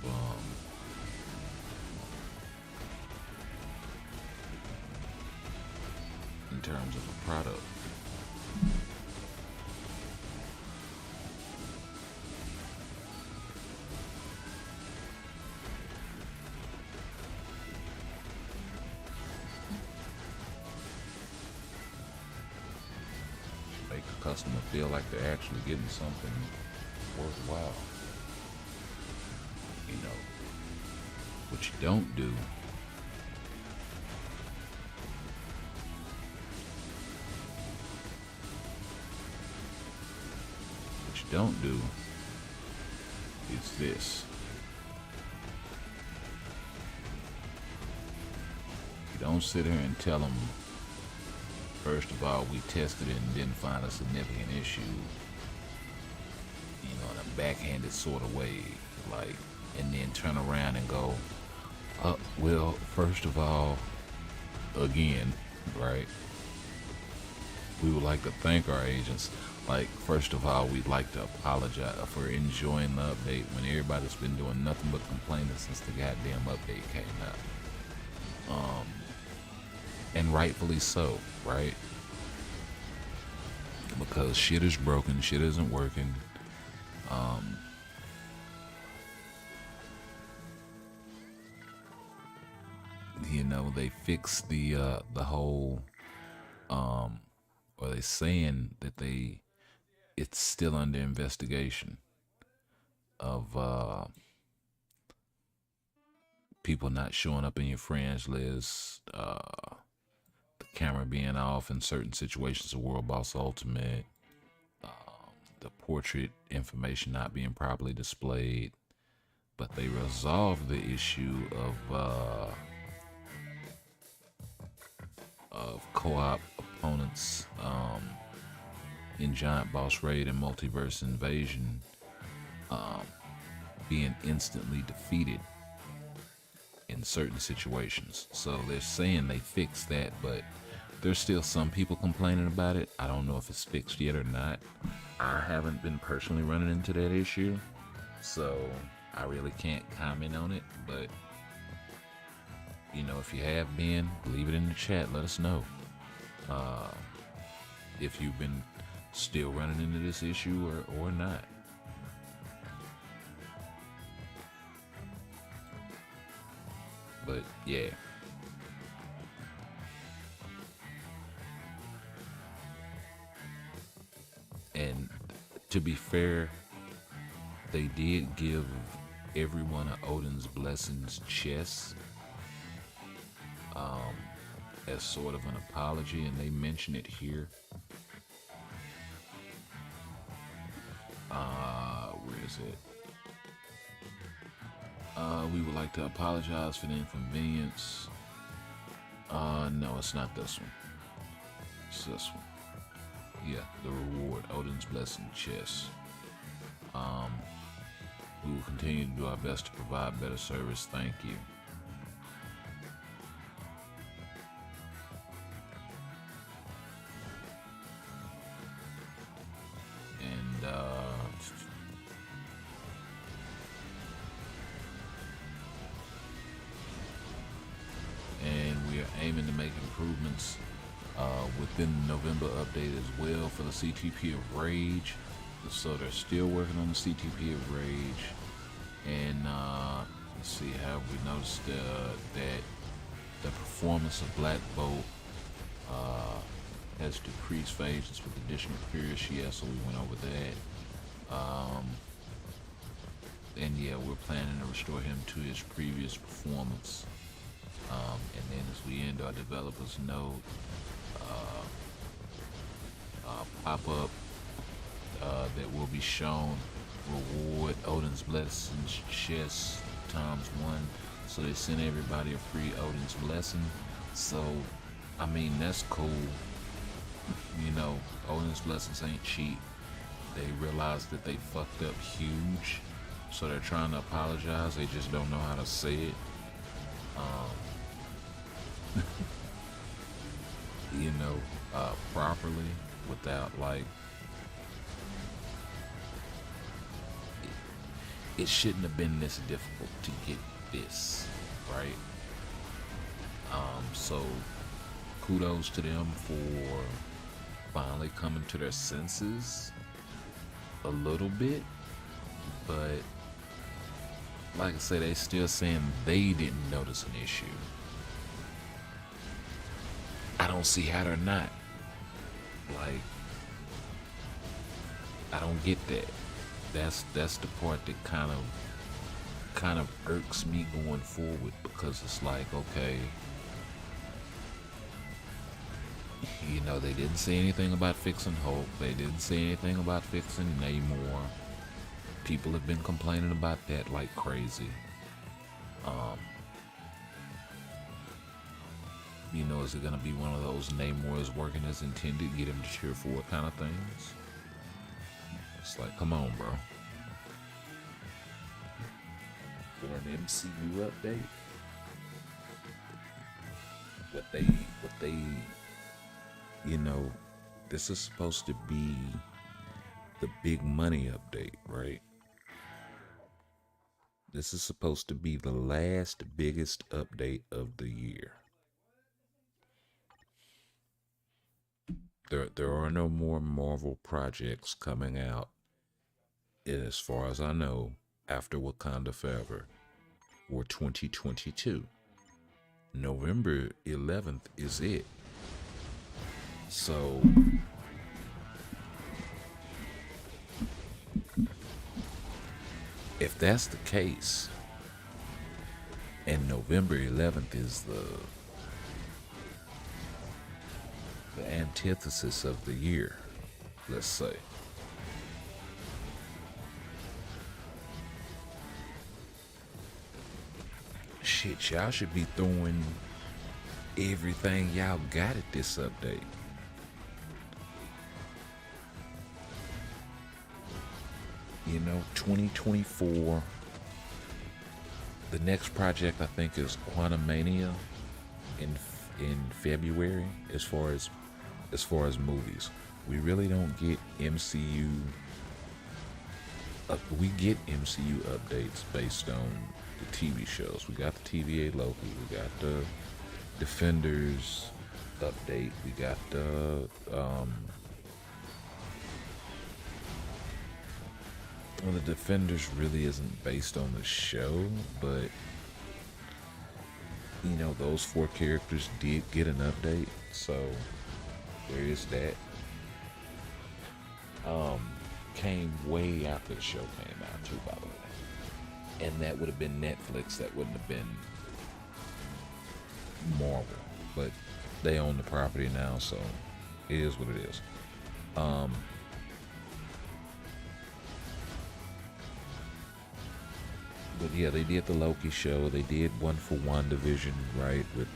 a product. make a customer feel like they're actually getting something worthwhile. You know, what you don't do is this. You don't sit here and tell them, first of all, we tested it and didn't find a significant issue, you know, in a backhanded sort of way, like, and then turn around and go, well, first of all, again, right, we would like to thank our agents. Like, first of all, we'd like to apologize for enjoying the update when everybody's been doing nothing but complaining since the goddamn update came out. And rightfully so, right? Because shit is broken, shit isn't working. You know, they fixed the whole, or they saying that it's still under investigation of people not showing up in your friends list, the camera being off in certain situations of World Boss Ultimate, the portrait information not being properly displayed. But they resolved the issue of co-op opponents in Giant Boss Raid and Multiverse Invasion being instantly defeated in certain situations. So they're saying they fixed that, but there's still some people complaining about it. I don't know if it's fixed yet or not. I haven't been personally running into that issue, so I really can't comment on it. But you know, if you have been, leave it in the chat. Let us know if you've been still running into this issue or not. But yeah. And to be fair, they did give everyone an Odin's Blessings chest as sort of an apology, and they mention it here. Where is it? We would like to apologize for the inconvenience. No, it's not this one. It's this one. Yeah, the reward, Odin's Blessing chest. We will continue to do our best to provide better service. Thank you. And we are aiming to make improvements within the November update as well for the CTP of Rage. So they're still working on the CTP of Rage. And let's see, have we noticed that the performance of Black Bolt has decreased phases with additional periods? Yeah, so we went over that. And yeah, we're planning to restore him to his previous performance. And then as we end our developers note, pop-up that will be shown, reward Odin's Blessings chest ×1. So they sent everybody a free Odin's Blessing. So I mean, that's cool. You know, Odin's Blessings ain't cheap. They realized that they fucked up huge, so they're trying to apologize. They just don't know how to say it. You know, properly, without like, it shouldn't have been this difficult to get this right. So kudos to them for finally coming to their senses a little bit, but like I said, they still saying they didn't notice an issue. I don't see how they're not. Like, I don't get that. That's the part that kind of irks me going forward, because it's like, okay, they didn't say anything about fixing Hulk. They didn't say anything about fixing Namor. People have been complaining about that like crazy. Is it gonna be one of those Namor is working as intended, get him to cheer forward kind of things? It's like, come on, bro. For an MCU update, what they, this is supposed to be the big money update, right? This is supposed to be the last biggest update of the year. There are no more Marvel projects coming out, as far as I know, after Wakanda ForeveR for 2022. November 11th is it. So if that's the case, and November 11th is the antithesis of the year, let's say, shit, y'all should be throwing everything y'all got at this update. You know, 2024. The next project I think is Quantumania in February. As far as movies, we really don't get MCU. We get MCU updates based on the TV shows. We got the TVA Loki. We got the Defenders update. We got the well, the Defenders really isn't based on the show, but those 4 characters did get an update, so there is that. Came way after the show came out too, by the way, and that would have been Netflix. That wouldn't have been Marvel, but they own the property now, so it is what it is. But yeah, they did the Loki show. They did one for WandaVision, right, with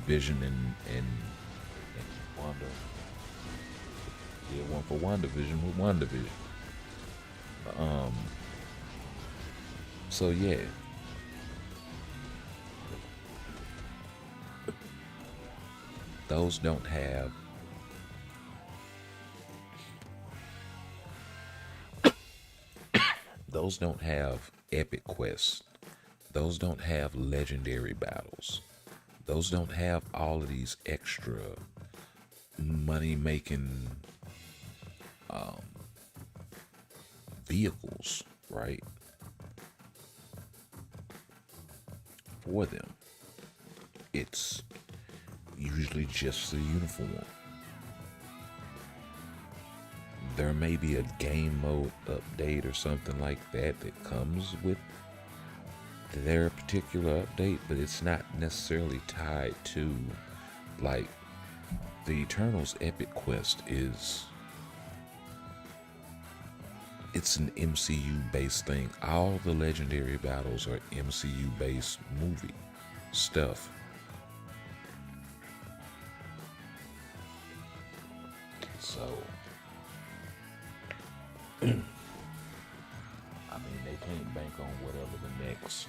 Vision and Wanda. Yeah, one for WandaVision with WandaVision. So yeah. Those don't have epic quests. Those don't have legendary battles. Those don't have all of these extra money making vehicles, right? For them. It's usually just the uniform. There may be a game mode update or something like that comes with their particular update, but it's not necessarily tied to, like, the Eternals epic quest it's an MCU based thing. All the legendary battles are MCU based movie stuff. So I mean, they can't bank on whatever the next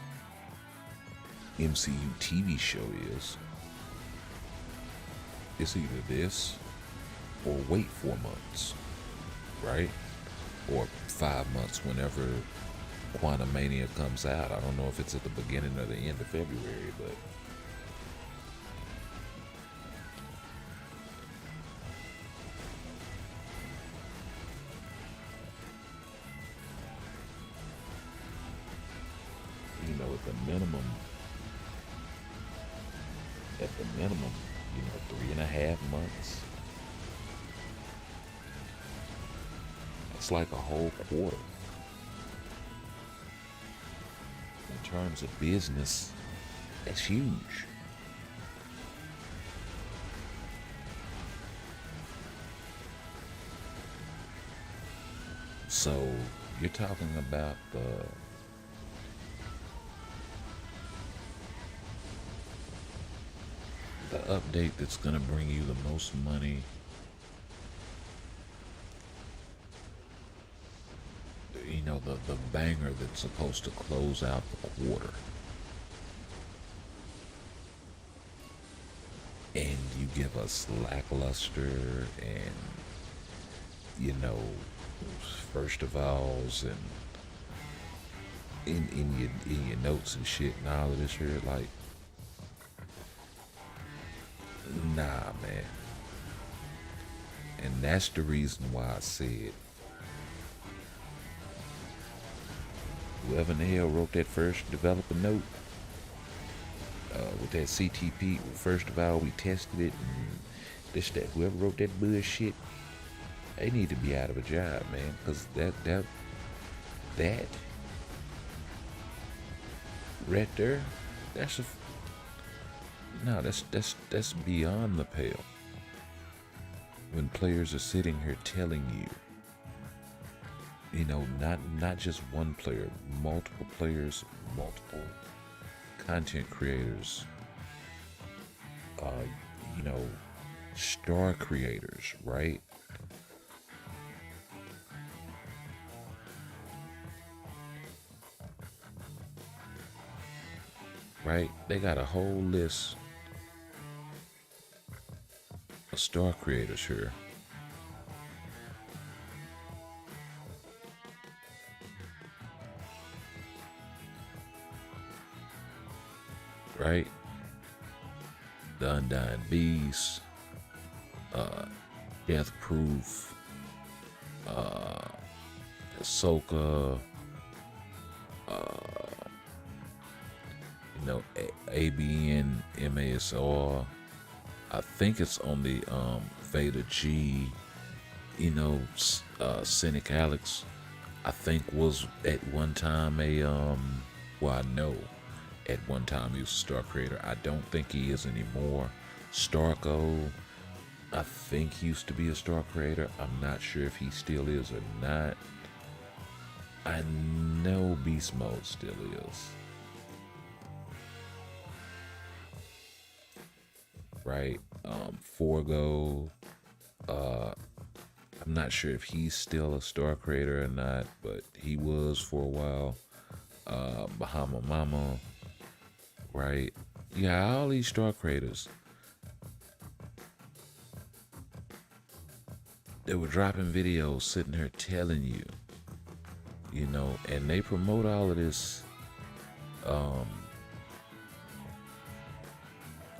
MCU TV show is. It's either this or wait 4 months, right? Or 5 months, whenever Quantumania comes out. I don't know if it's at the beginning or the end of February, but at the minimum, 3.5 months. It's like a whole quarter. In terms of business, that's huge. So you're talking about the update that's gonna bring you the most money. You know, the banger that's supposed to close out the quarter. And you give us lackluster and, you know, first of alls and in your notes and shit and all of this here, like, nah, man. And that's the reason why I said, whoever in the hell wrote that first developer note with that CTP, first of all, we tested it and this, that, whoever wrote that bullshit, they need to be out of a job, man, because that right there, that's beyond the pale. When players are sitting here telling you, you know, not just one player, multiple players, multiple content creators, you know, star creators, right? Right? They got a whole list of star creators here. Right? The Undying Beast, Death Proof, Ahsoka, you know, ABN, MASR. I think it's on the Veda G. You know, Cynic Alex, I think was at one time a well, I know at one time he was a star creator. I don't think he is anymore. Starco, I think he used to be a star creator. I'm not sure if he still is or not. I know Beast Mode still is. Right? Forgo, I'm not sure if he's still a star creator or not, but he was for a while. Bahama Mama, right? Yeah, all these star creators, they were dropping videos, sitting here telling you, you know, and they promote all of this,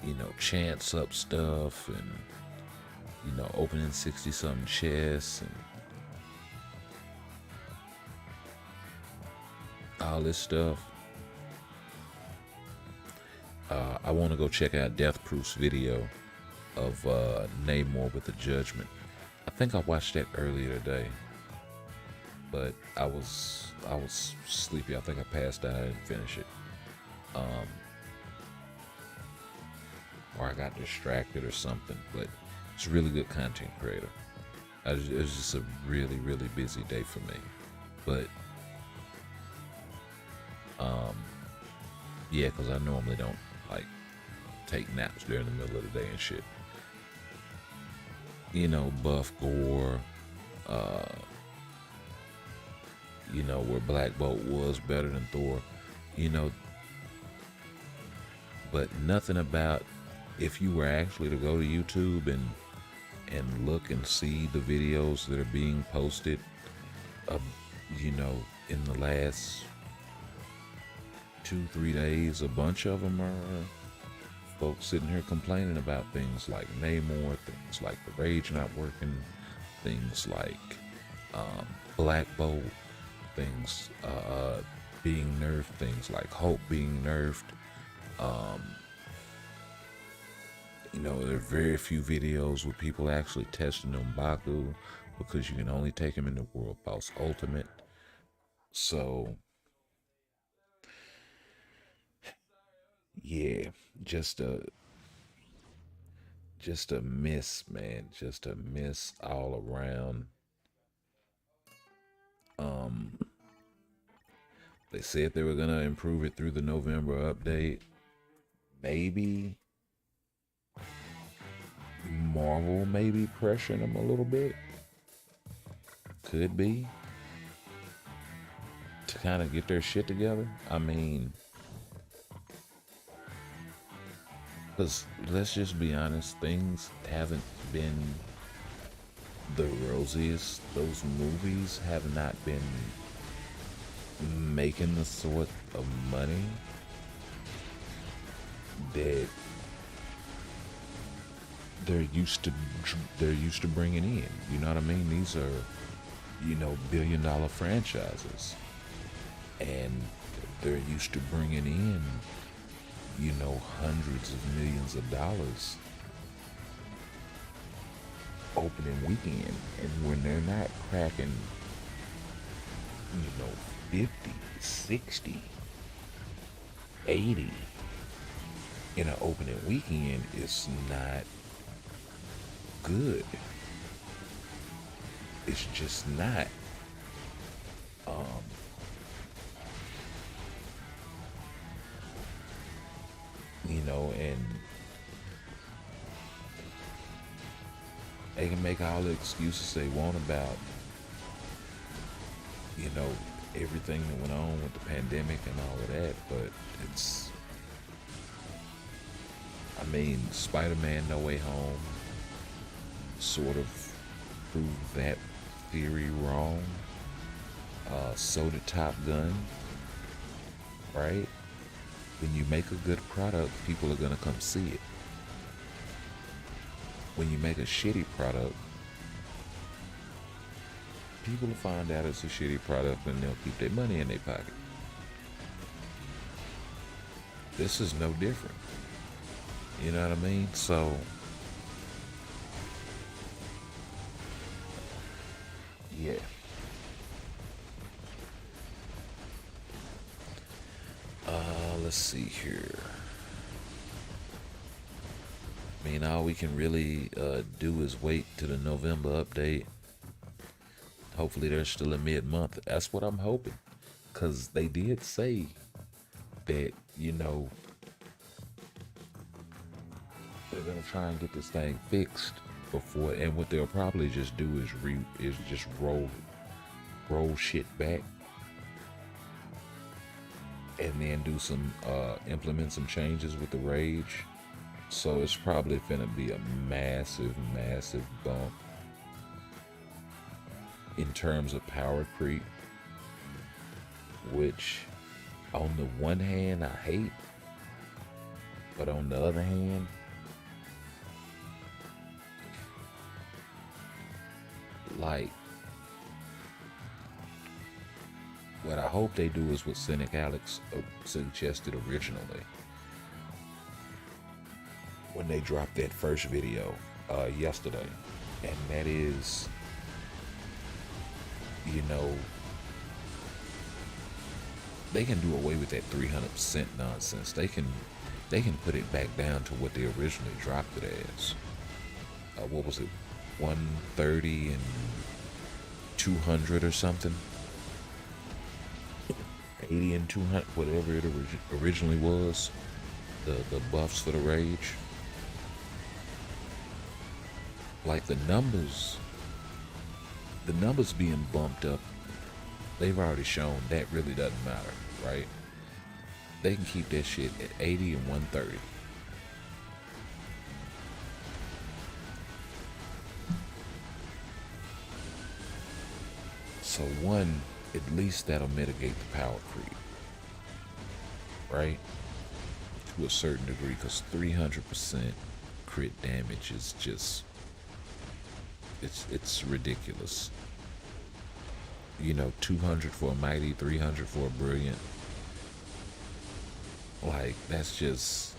you know, chance up stuff and, you know, opening 60 something chests and all this stuff. I want to go check out Death Proof's video of Namor with the Judgment. I think I watched that earlier today, but I was sleepy. I think I passed out and didn't finish it. Or I got distracted or something, but it's a really good content creator. It was just a really, really busy day for me. But, yeah, because I normally don't, like, take naps during the middle of the day and shit. You know, Buff Gore, you know, where Black Bolt was better than Thor, you know, but nothing about, if you were actually to go to YouTube and look and see the videos that are being posted, you know, in the last 2-3 days, a bunch of them are folks sitting here complaining about things like Namor, things like the Rage not working, things like Black Bolt, things being nerfed, things like Hope being nerfed. You know, there are very few videos with people actually testing M'Baku, because you can only take him in the World Boss Ultimate. So yeah, just a just a miss, man. Just a miss all around. Um, they said they were gonna improve it through the November update. Maybe Marvel maybe pressuring them a little bit. Could be to kind of get their shit together. I mean, because let's just be honest, things haven't been the rosiest. Those movies have not been making the sort of money that they're used to bringing in. You know what I mean? These are, billion-dollar franchises, and they're used to bringing in, hundreds of millions of dollars opening weekend. And when they're not cracking, 50, 60, 80 in an opening weekend, it's not good. It's just not. And they can make all the excuses they want about, everything that went on with the pandemic and all of that, but Spider-Man No Way Home sort of proved that theory wrong. So did Top Gun, right? When you make a good product, people are gonna come see it. When you make a shitty product, people will find out it's a shitty product and they'll keep their money in their pocket. This is no different. You know what I mean? So, yeah. Let's see here. I mean, all we can really do is wait to the November update. Hopefully they're still in mid-month. That's what I'm hoping. Because they did say that, they're going to try and get this thing fixed before. And what they'll probably just do is just roll shit back. And then implement some changes with the Rage. So it's probably gonna be a massive, massive bump in terms of power creep, which on the one hand I hate, but on the other hand, like, what I hope they do is what Cynic Alex suggested originally when they dropped that first video yesterday, and that is, they can do away with that 300% nonsense. They can put it back down to what they originally dropped it as. What was it, 130 and 200 or something? 80 and 200, whatever it originally was, the buffs for the Rage. Like the numbers being bumped up, they've already shown that really doesn't matter, right? They can keep that shit at 80 and 130. So one, at least that'll mitigate the power creep, right? To a certain degree, because 300% crit damage is just, it's ridiculous. 200 for a mighty, 300 for a brilliant. Like, that's just,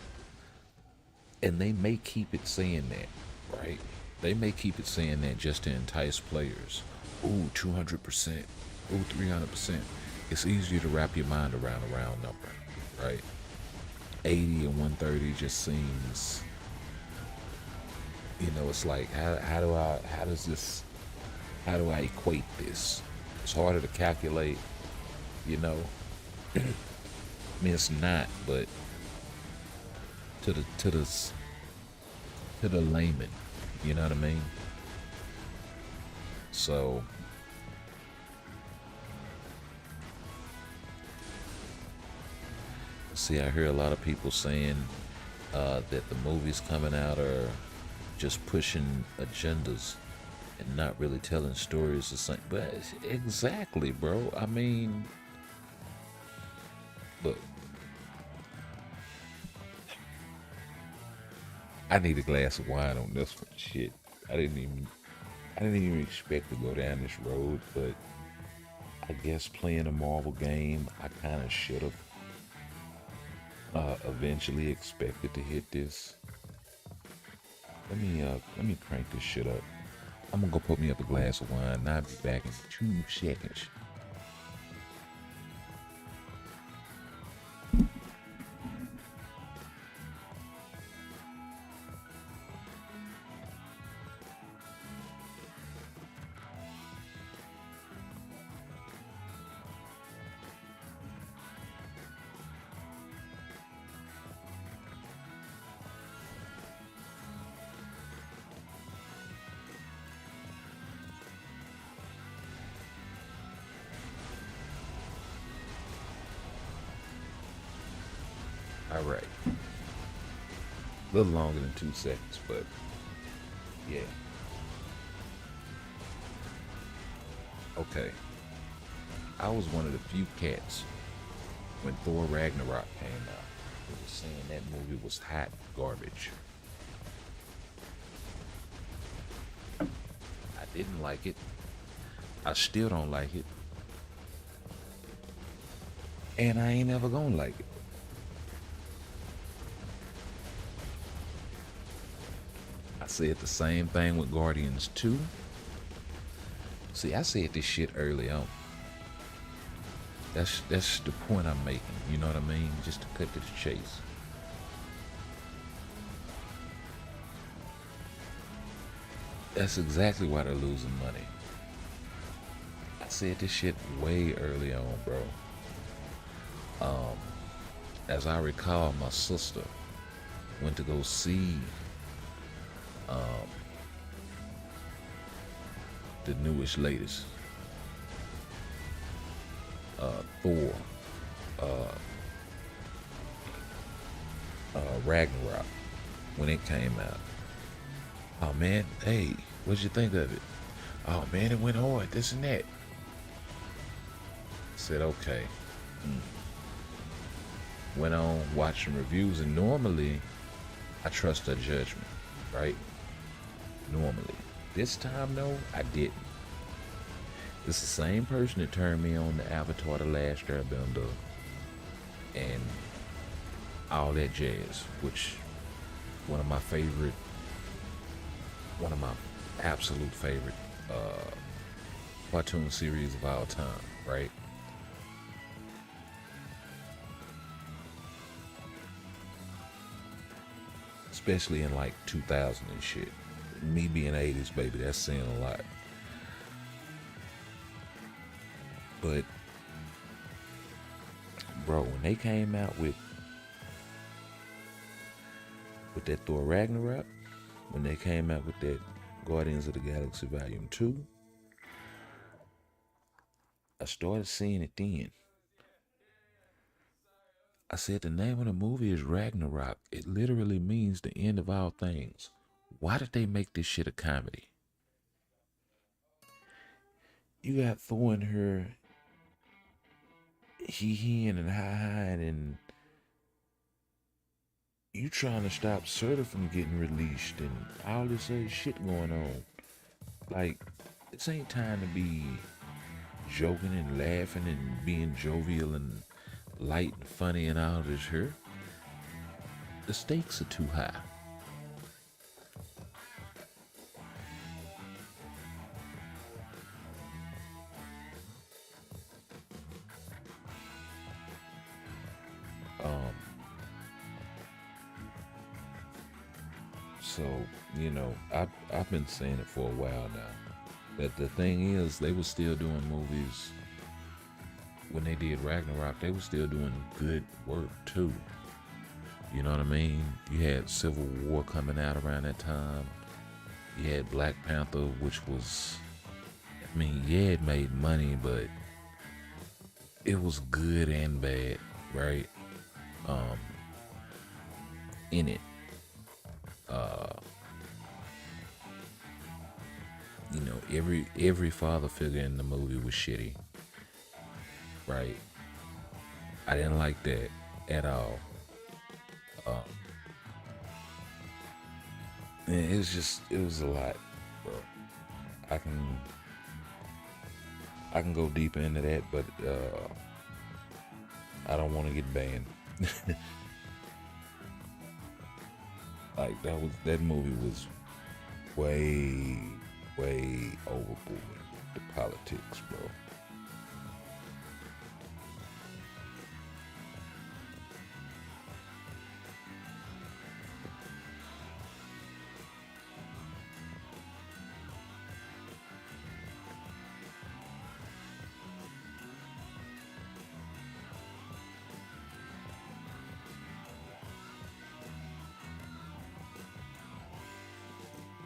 and they may keep it saying that, right? They may keep it saying that just to entice players. Ooh, 200%. Ooh, 300%. It's easier to wrap your mind around a round number, right? 80 and 130 just seems, it's like, how do I equate this? It's harder to calculate, you know. I mean, it's not, but to the layman, you know what I mean? So see, I hear a lot of people saying that the movies coming out are just pushing agendas and not really telling stories the same. But exactly, bro. I mean, look, I need a glass of wine on this one. Shit, I didn't even expect to go down this road, but I guess playing a Marvel game, I kind of should have eventually expected to hit this. Let me crank this shit up. I'm gonna go put me up a glass of wine, and I'll be back in 2 seconds. All right. A little longer than 2 seconds, but yeah. Okay. I was one of the few cats when Thor Ragnarok came out who was saying that movie was hot garbage. I didn't like it. I still don't like it. And I ain't ever gonna like it. I said the same thing with Guardians 2. See, I said this shit early on. That's the point I'm making. You know what I mean? Just to cut to the chase. That's exactly why they're losing money. I said this shit way early on, bro. As I recall, my sister went to go see the newest, latest Thor Ragnarok when it came out. Oh man, hey, what'd you think of it? Oh man, it went hard, this and that. Said okay. Went on watching reviews, and normally I trust her judgment, right? Normally. This time though, I didn't. It's the same person that turned me on to Avatar: The Last Airbender and all that jazz, which one of my absolute favorite cartoon series of all time, right? Especially in like 2000 and shit. Me being 80s baby, that's saying a lot. But bro, when they came out with that Thor Ragnarok, when they came out with that Guardians of the Galaxy Volume 2, I started seeing it then. I said the name of the movie is Ragnarok. It literally means the end of all things. Why did they make this shit a comedy? You got Thor and her he-heing and hi-hiing, and you trying to stop Surtur from getting released and all this other shit going on. Like, this ain't time to be joking and laughing and being jovial and light and funny and all this here. The stakes are too high. So, I've been saying it for a while now. That the thing is, they were still doing movies when they did Ragnarok. They were still doing good work too. You know what I mean? You had Civil War coming out around that time. You had Black Panther, which was, it made money, but it was good and bad, right? In it. Every father figure in the movie was shitty, right? I didn't like that at all. And it was a lot, bro. I can go deeper into that, but I don't want to get banned. Like that movie was way overboard with the politics, bro.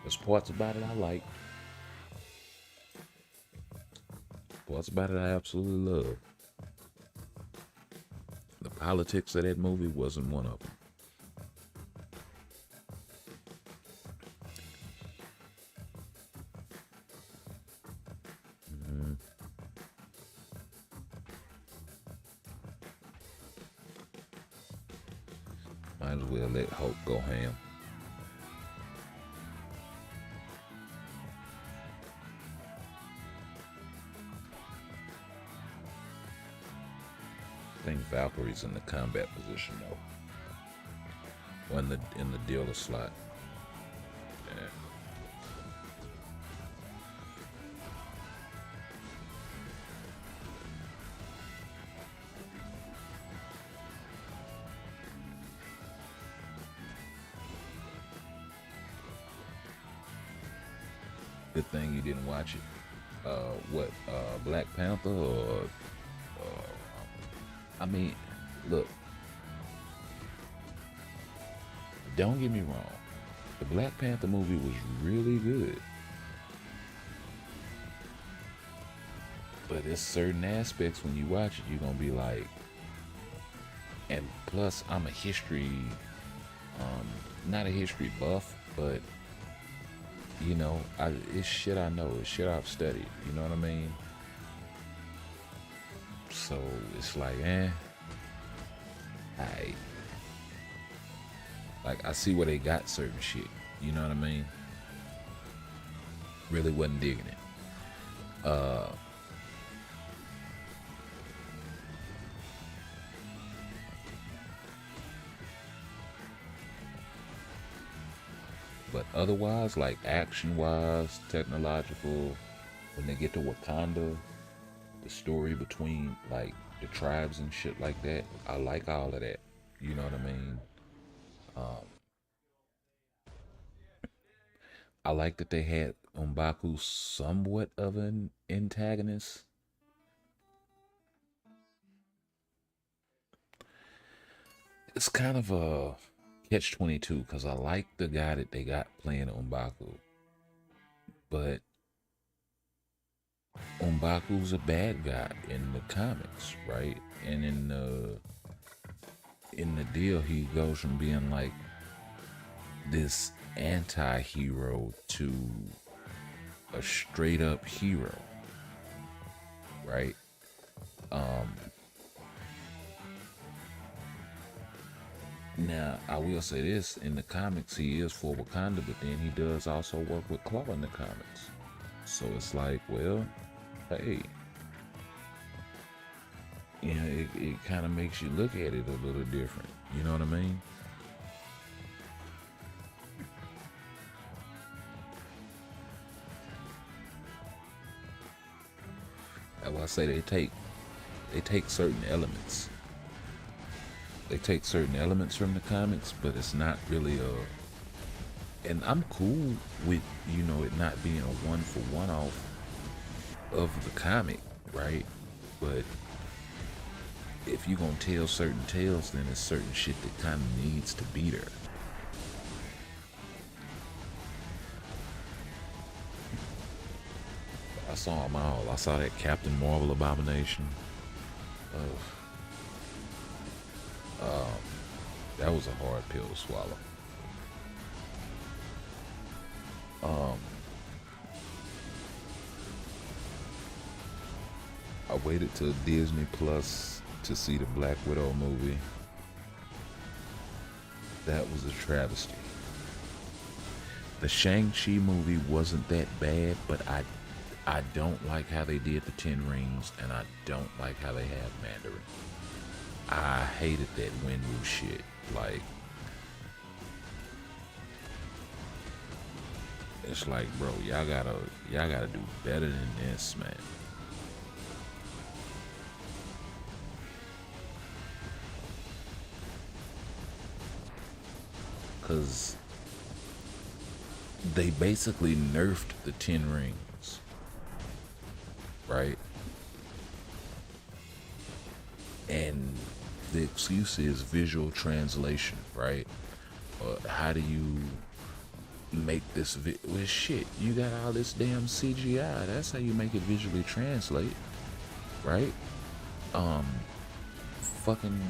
There's parts about it I like. Parts about it I absolutely love. The politics of that movie wasn't one of them. Might as well let Hulk go ham. I think Valkyrie's in the combat position though. Or in the dealer slot. Yeah. Good thing you didn't watch it. Black Panther or look, don't get me wrong. The Black Panther movie was really good. But there's certain aspects when you watch it, you're going to be like, and plus I'm a history, not a history buff, but it's shit I know, it's shit I've studied, you know what I mean? So it's like, like I see where they got certain shit, you know what I mean? Really wasn't digging it. But otherwise, like action-wise, technological, when they get to Wakanda, the story between like the tribes and shit like that, I like all of that. You know what I mean? I like that they had M'Baku somewhat of an antagonist. It's kind of a catch-22 because I like the guy that they got playing M'Baku, but M'Baku's a bad guy in the comics, right? And in the deal, he goes from being like this anti-hero to a straight up hero, right? Now I will say this, in the comics he is for Wakanda, but then he does also work with Claw in the comics, so it's like, well, hey, it kind of makes you look at it a little different, you know what I mean? That's why I say they take certain elements. They take certain elements from the comics, but it's not really And I'm cool with, you know, it not being a one for one off of the comic, right? But if you're gonna tell certain tales, then there's certain shit that kind of needs to be there. I saw them all. I saw that Captain Marvel abomination. That was a hard pill to swallow. I waited till Disney Plus to see the Black Widow movie. That was a travesty. The Shang-Chi movie wasn't that bad, but I don't like how they did the Ten Rings, and I don't like how they have Mandarin. I hated that Wenwu shit. Like, it's like, bro, y'all gotta do better than this, man. Cause they basically nerfed the Ten Rings, right? And the excuse is visual translation, right? How do you make this well, shit, you got all this damn CGI. That's how you make it visually translate, right? Fucking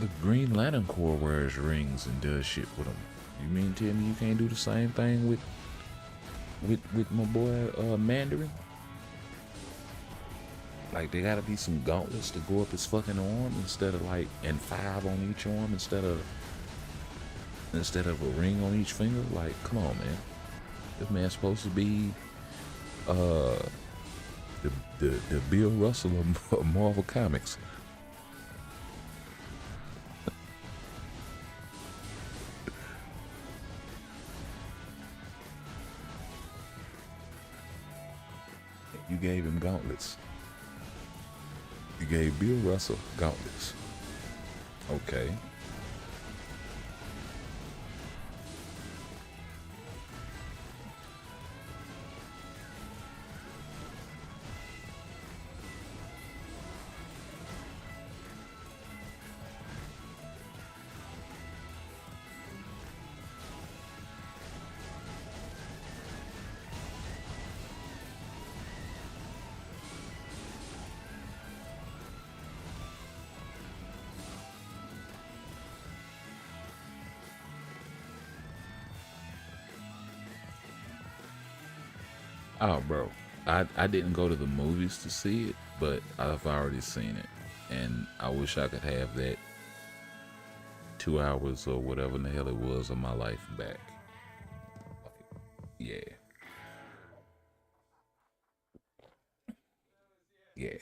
the Green Lantern Corps wears rings and does shit with them. You mean tell me you can't do the same thing with my boy Mandarin? Like, there gotta be some gauntlets to go up his fucking arm instead of like, and 5 on each arm instead of a ring on each finger. Like, come on, man. This man's supposed to be the Bill Russell of Marvel Comics. You gave him gauntlets. You gave Bill Russell gauntlets. Okay. Oh, bro, I didn't go to the movies to see it, but I've already seen it, and I wish I could have that 2 hours or whatever the hell it was of my life back. Yeah. Yeah.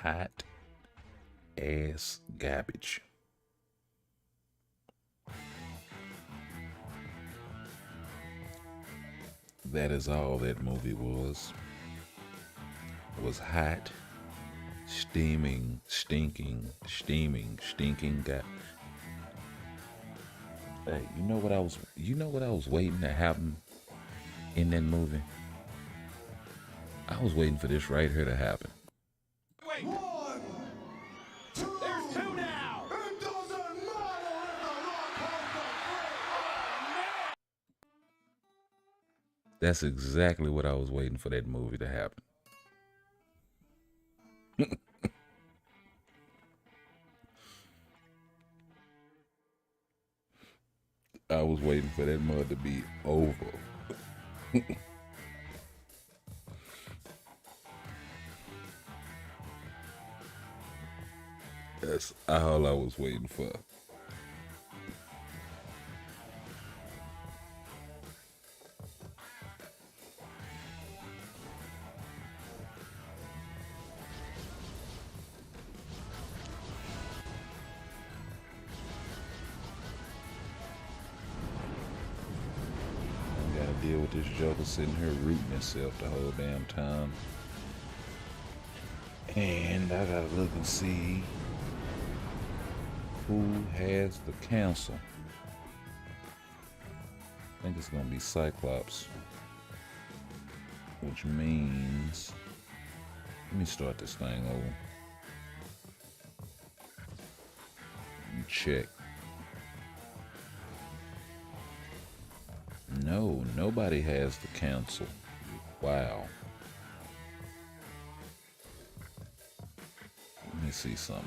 Hot ass garbage. That is all that movie was. It was hot, steaming, stinking, stinking. Hey, you know what I was waiting to happen in that movie? I was waiting for this right here to happen. Wait. One, two, there's 2 now. It doesn't matter if the rock has That's exactly what I was waiting for that movie to happen. I was waiting for that mud to be over. That's all I was waiting for. deal with this Joker sitting here rooting himself the whole damn time. And I gotta look and see who has the council. I think it's gonna be Cyclops. Which means, let me start this thing over. Check. No, nobody has the council. Wow. Let me see something.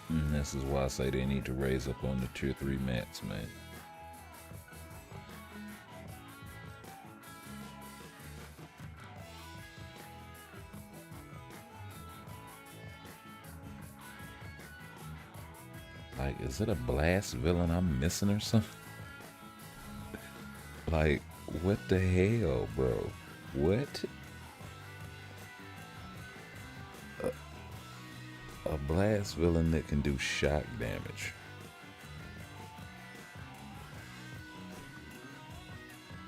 And this is why I say they need to raise up on the tier 3 mats, man. Like, is it a blast villain I'm missing or something? Like, what the hell, bro? What? A blast villain that can do shock damage.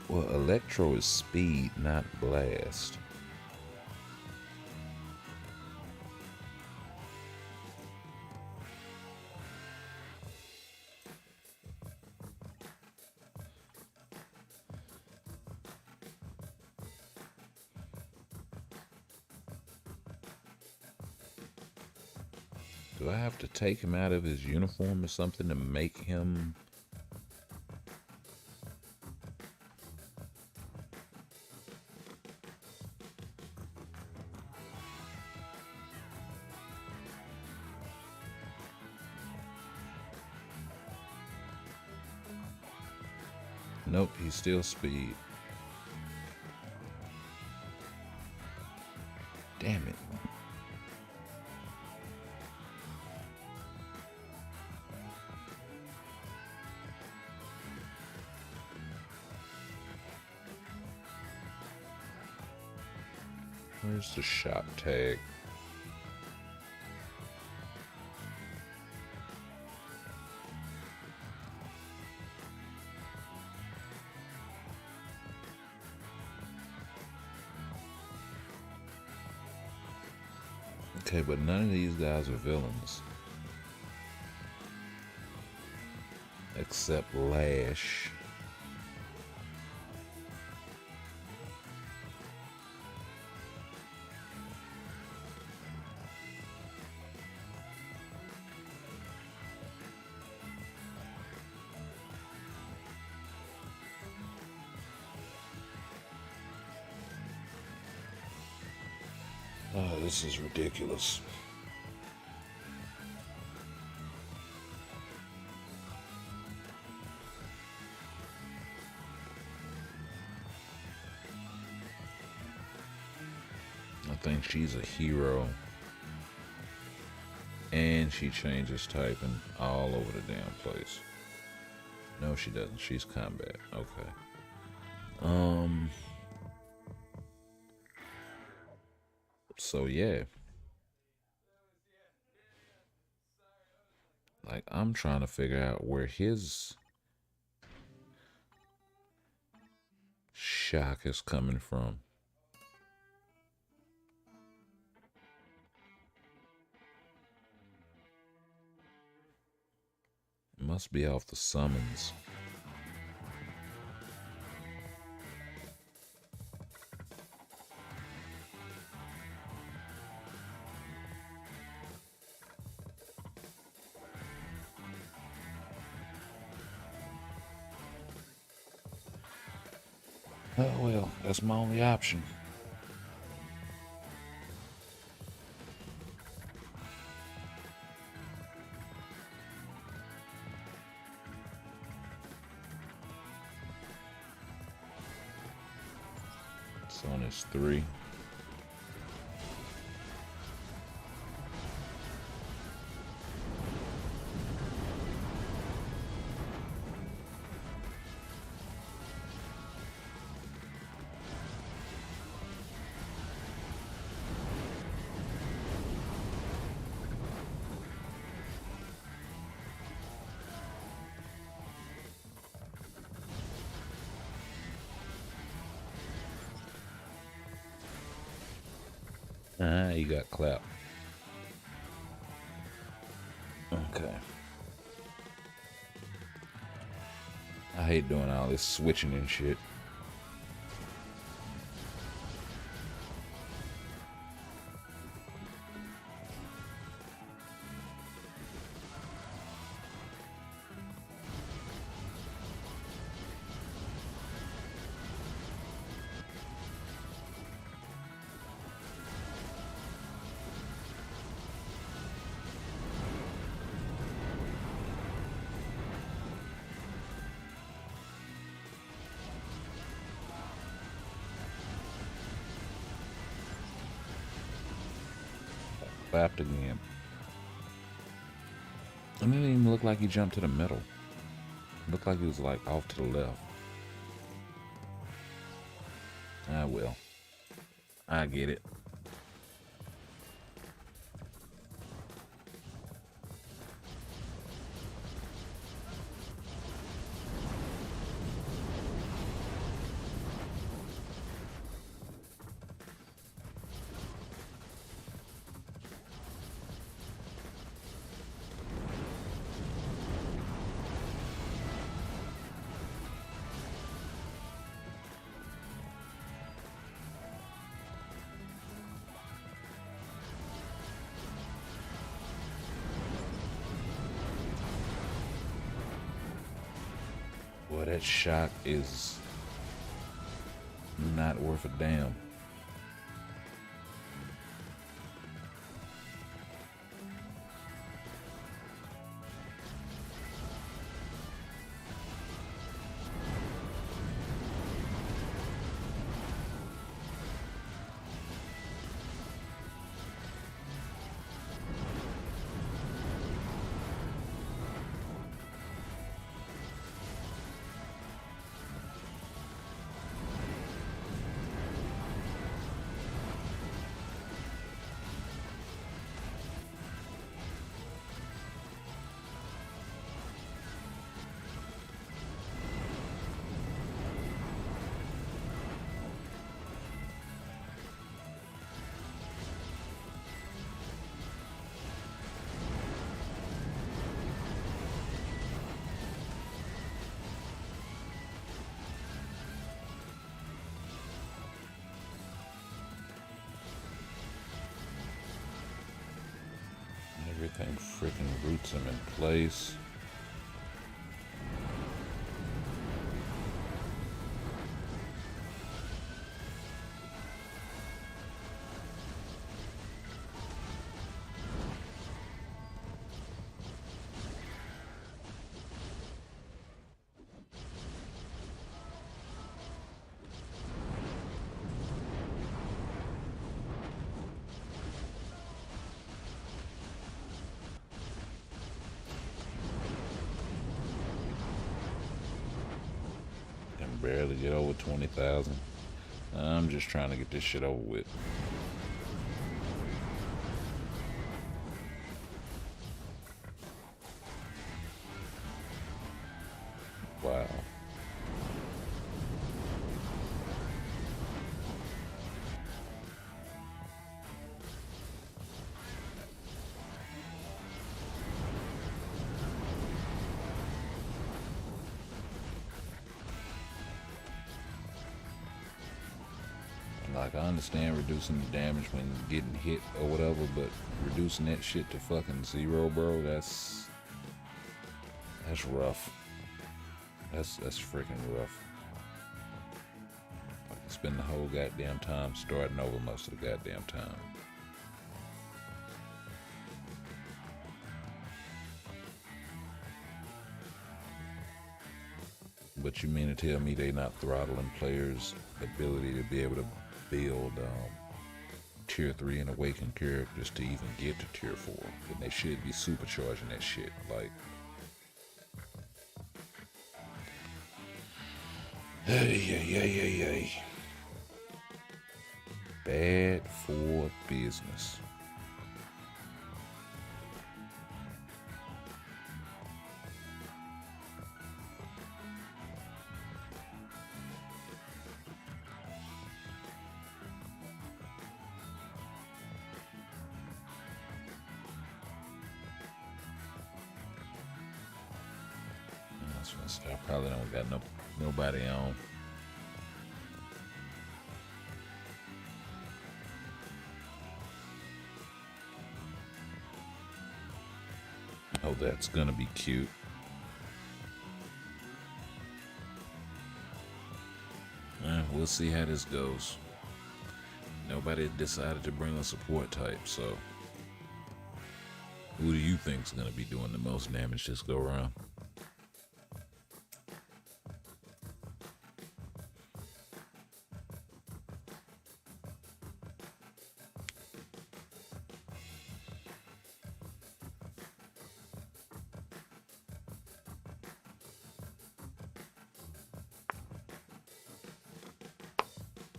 Well, Electro is speed, not blast. Do I have to take him out of his uniform or something to make him? Nope, he's still speed. Damn it. Where's the shop tag? Okay, but none of these guys are villains. Except Lash. Oh, this is ridiculous. I think she's a hero. And she changes typing all over the damn place. No, she doesn't. She's combat. Okay. So yeah. Like, I'm trying to figure out where his shock is coming from. It must be off the summons. Oh well, that's my only option. It's on his 3. You got clapped. Okay. I hate doing all this switching and shit. Clapped again. And it didn't even look like he jumped to the middle. It looked like he was like off to the left. Ah, well. I get it. Boy, that shot is not worth a damn. Everything freaking roots him in place. Barely get over 20,000. I'm just trying to get this shit over with. Wow. Like, I understand reducing the damage when getting hit or whatever, but reducing that shit to fucking 0, bro, that's rough. That's freaking rough. I can spend the whole goddamn time starting over most of the goddamn time. But you mean to tell me they not throttling players' ability to be able to build tier 3 and awakened characters to even get to tier 4? Then they should be supercharging that shit. Like, hey. Bad for business. I probably don't got nobody on. Oh, that's gonna be cute. We'll see how this goes. Nobody decided to bring a support type, so who do you think is gonna be doing the most damage this go around?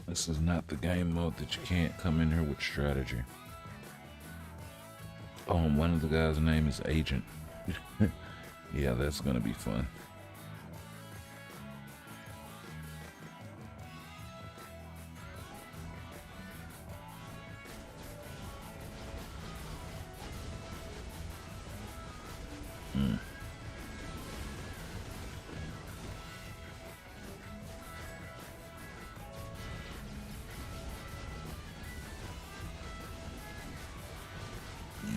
This is not the game mode that you can't come in here with strategy. Oh, and one of the guys' name is Agent. Yeah, that's gonna be fun.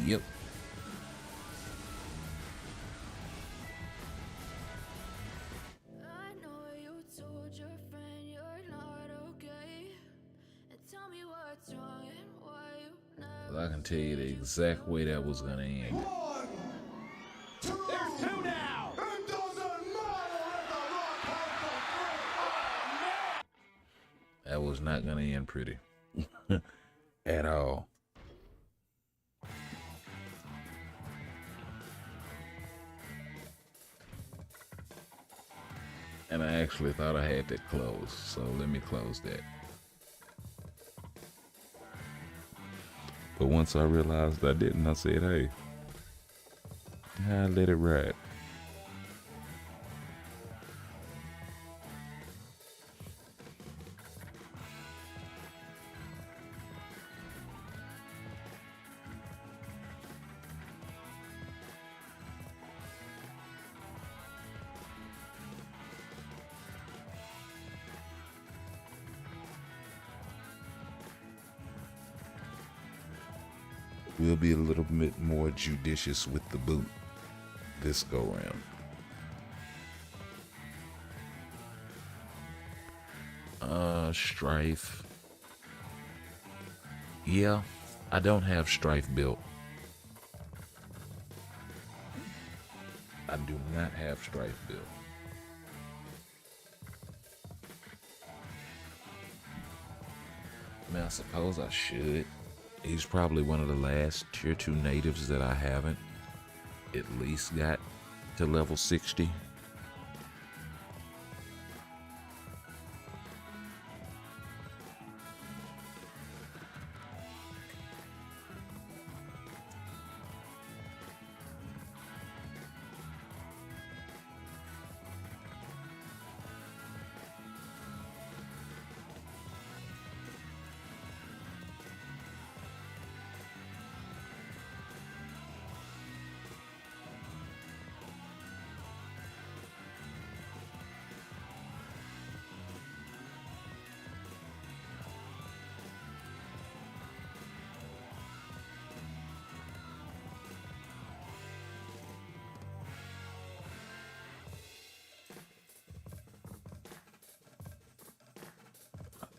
Yep. I know you told your friend you're not okay. And tell me what's wrong and why you never. Well, I can tell you the exact way that was gonna end. 1, 2. There's two now. It doesn't matter if the rock has the That was not gonna end pretty. At all. And I actually thought I had that closed, so let me close that. But once I realized I didn't, I said, hey, I let it ride. We'll be a little bit more judicious with the boot this go round. Strife. Yeah, I don't have Strife built. I do not have Strife built. I mean, I suppose I should. He's probably one of the last tier 2 natives that I haven't at least got to level 60.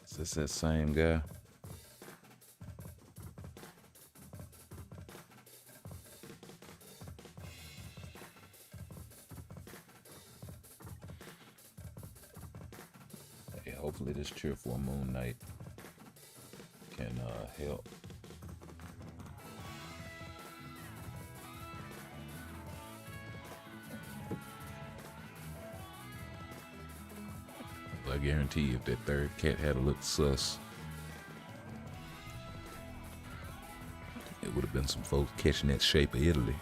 Is this that same guy? Hey, hopefully this tier 4 Moon Knight can help. I guarantee you, if that third cat had a look sus, it would have been some folks catching that shape of Italy.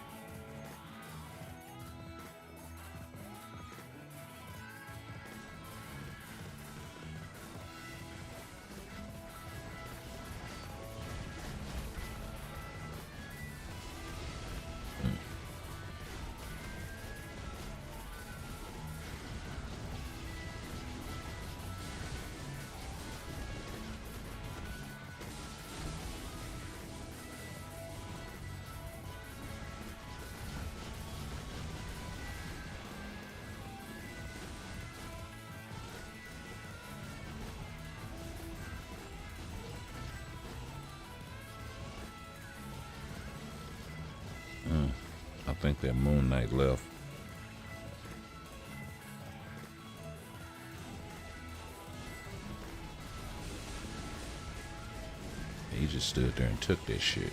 think that Moon Knight left. He just stood there and took that shit.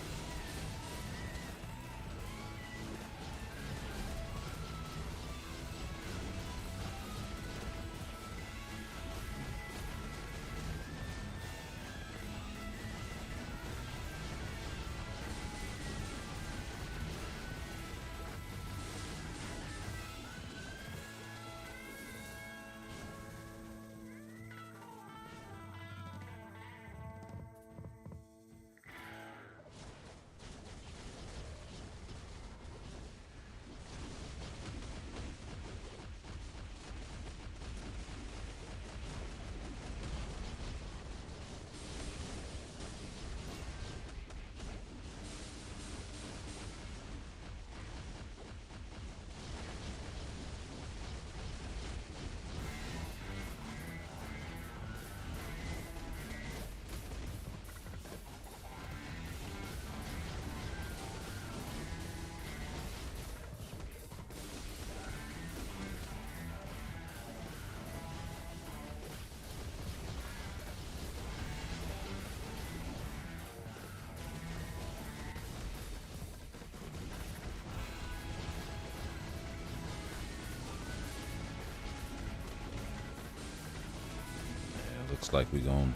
Looks like we're gonna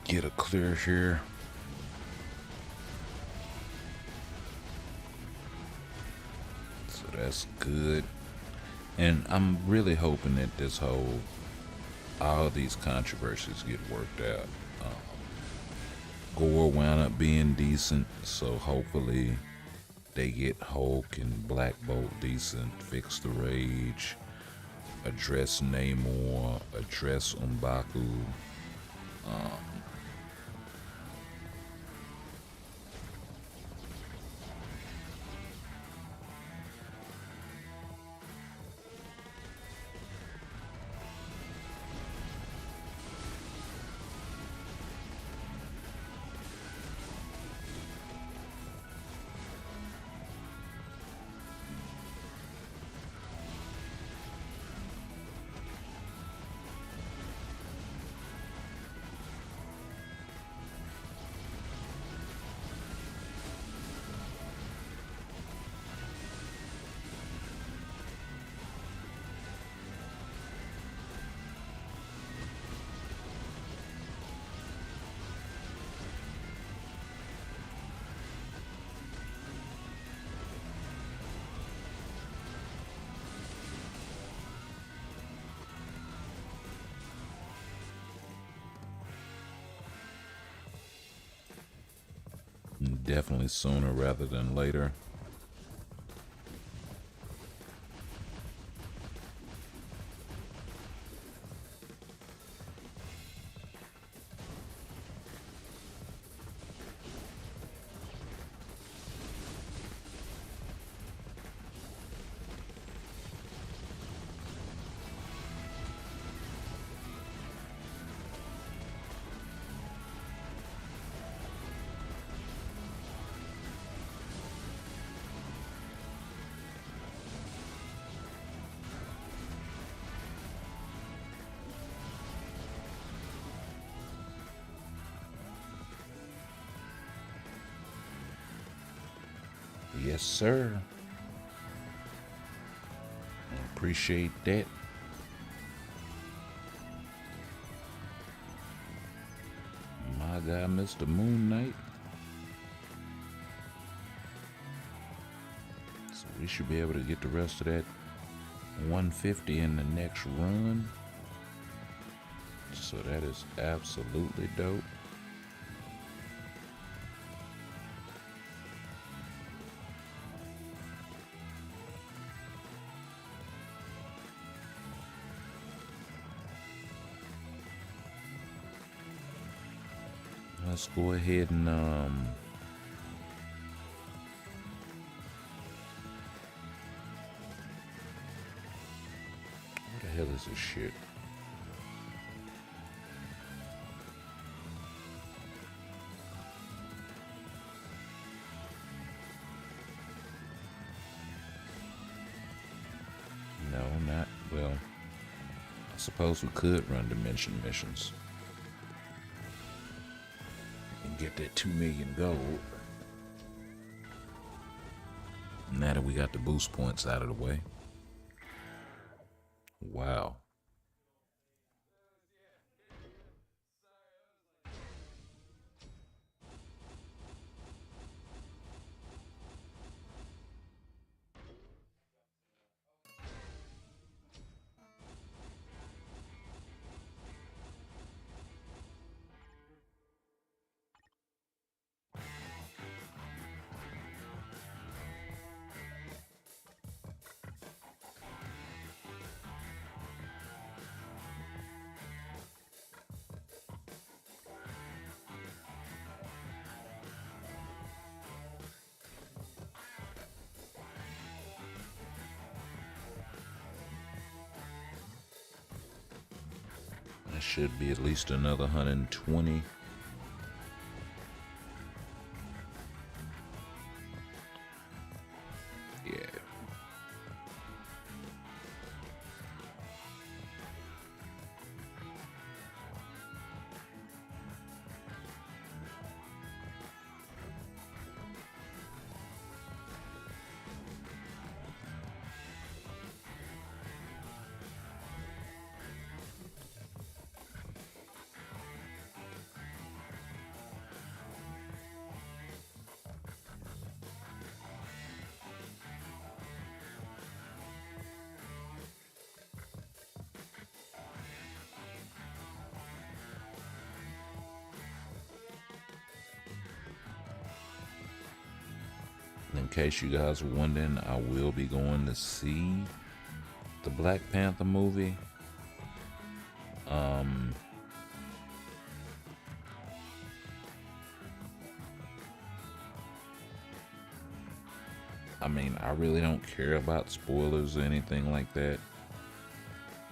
get a clear here. So that's good. And I'm really hoping that all these controversies get worked out. Gore wound up being decent, so hopefully they get Hulk and Black Bolt decent, fix the Rage, address Namor, address M'Baku. Definitely sooner rather than later. Yes, sir. Appreciate that. My guy, Mr. Moon Knight. So we should be able to get the rest of that 150 in the next run. So that is absolutely dope. Let's go ahead and where the hell is this shit? Suppose we could run dimension missions and get that 2 million gold. Now that we got the boost points out of the way. Wow. That should be at least another 120. Yeah. In case you guys were wondering, I will be going to see the Black Panther movie. I mean, I really don't care about spoilers or anything like that.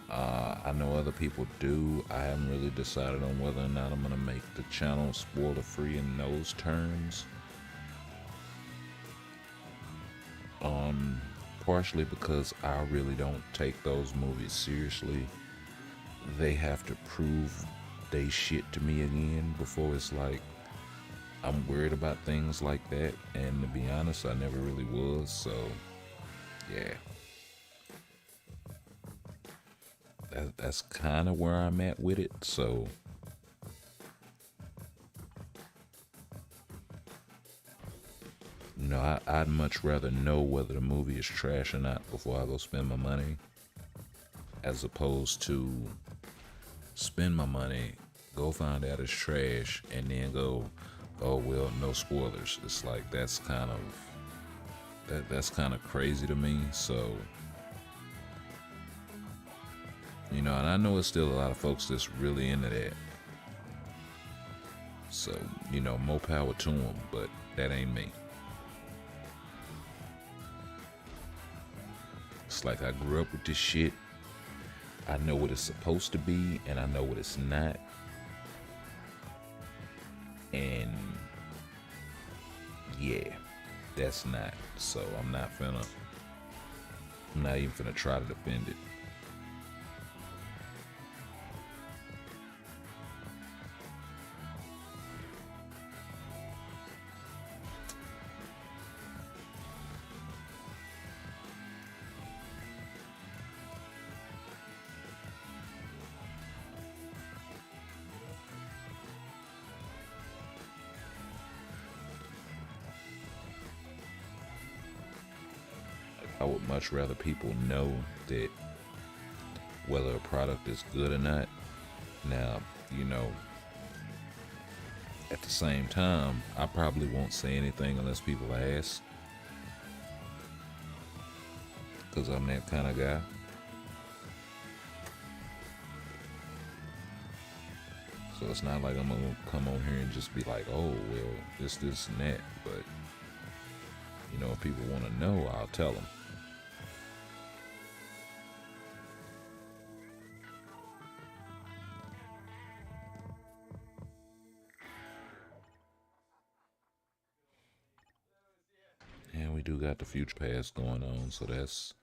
I know other people do. I haven't really decided on whether or not I'm going to make the channel spoiler free in those terms. Partially because I really don't take those movies seriously. They have to prove they shit to me again before it's like I'm worried about things like that. And to be honest, I never really was. So yeah, that's kind of where I'm at with it. So no, I'd much rather know whether the movie is trash or not before I go spend my money, as opposed to spend my money, go find out it's trash, and then go, oh well, no spoilers. It's like that's kind of crazy to me. So and I know it's still a lot of folks that's really into that. So more power to them, but that ain't me. It's like I grew up with this shit. I know what it's supposed to be, and I know what it's not. And yeah, that's not. So I'm not even finna try to defend it. I would much rather people know that whether a product is good or not. Now, at the same time, I probably won't say anything unless people ask, because I'm that kind of guy. So it's not like I'm gonna come on here and just be like, oh well, this and that. But if people want to know, I'll tell them. And we do got the future pass going on, so that's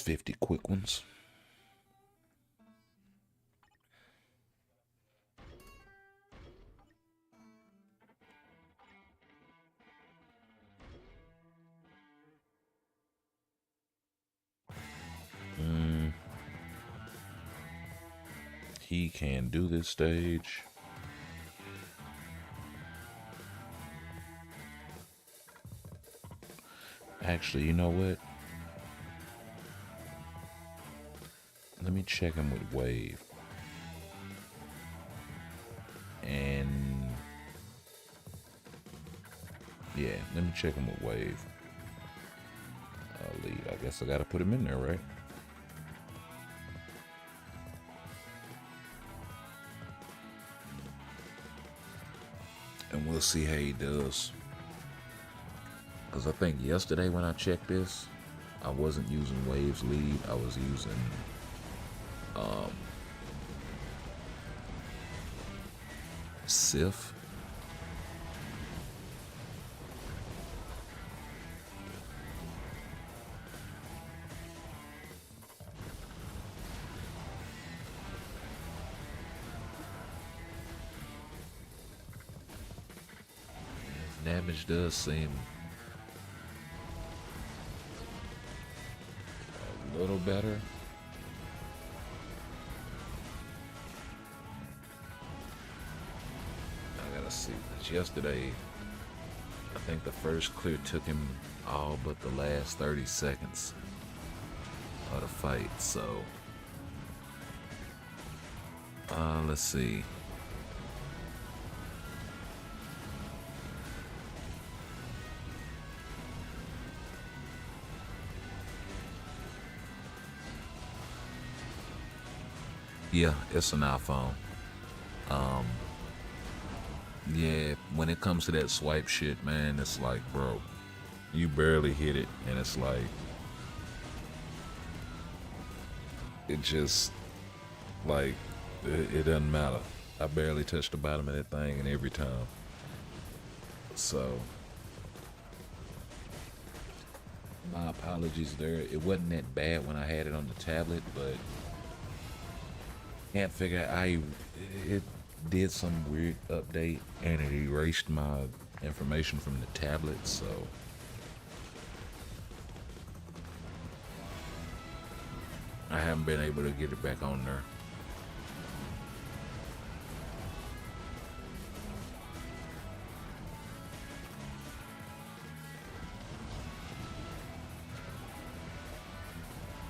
50 quick ones. he can do this stage. Actually, you know what? Let me check him with Wave. And yeah, let me check him with Wave. Lead. I guess I gotta put him in there, right? And we'll see how he does. Because I think yesterday when I checked this, I wasn't using Wave's lead. I was using Sif. Damage does seem a little better. I gotta see, because yesterday I think the first clear took him all but the last 30 seconds of the fight, so let's see. Yeah, it's an iPhone. Yeah, when it comes to that swipe shit, man, it's like, bro, you barely hit it, and it's like, it just, like, it doesn't matter. I barely touched the bottom of that thing, and every time. So, my apologies there. It wasn't that bad when I had it on the tablet, but can't figure out, it did some weird update and it erased my information from the tablet, so I haven't been able to get it back on there.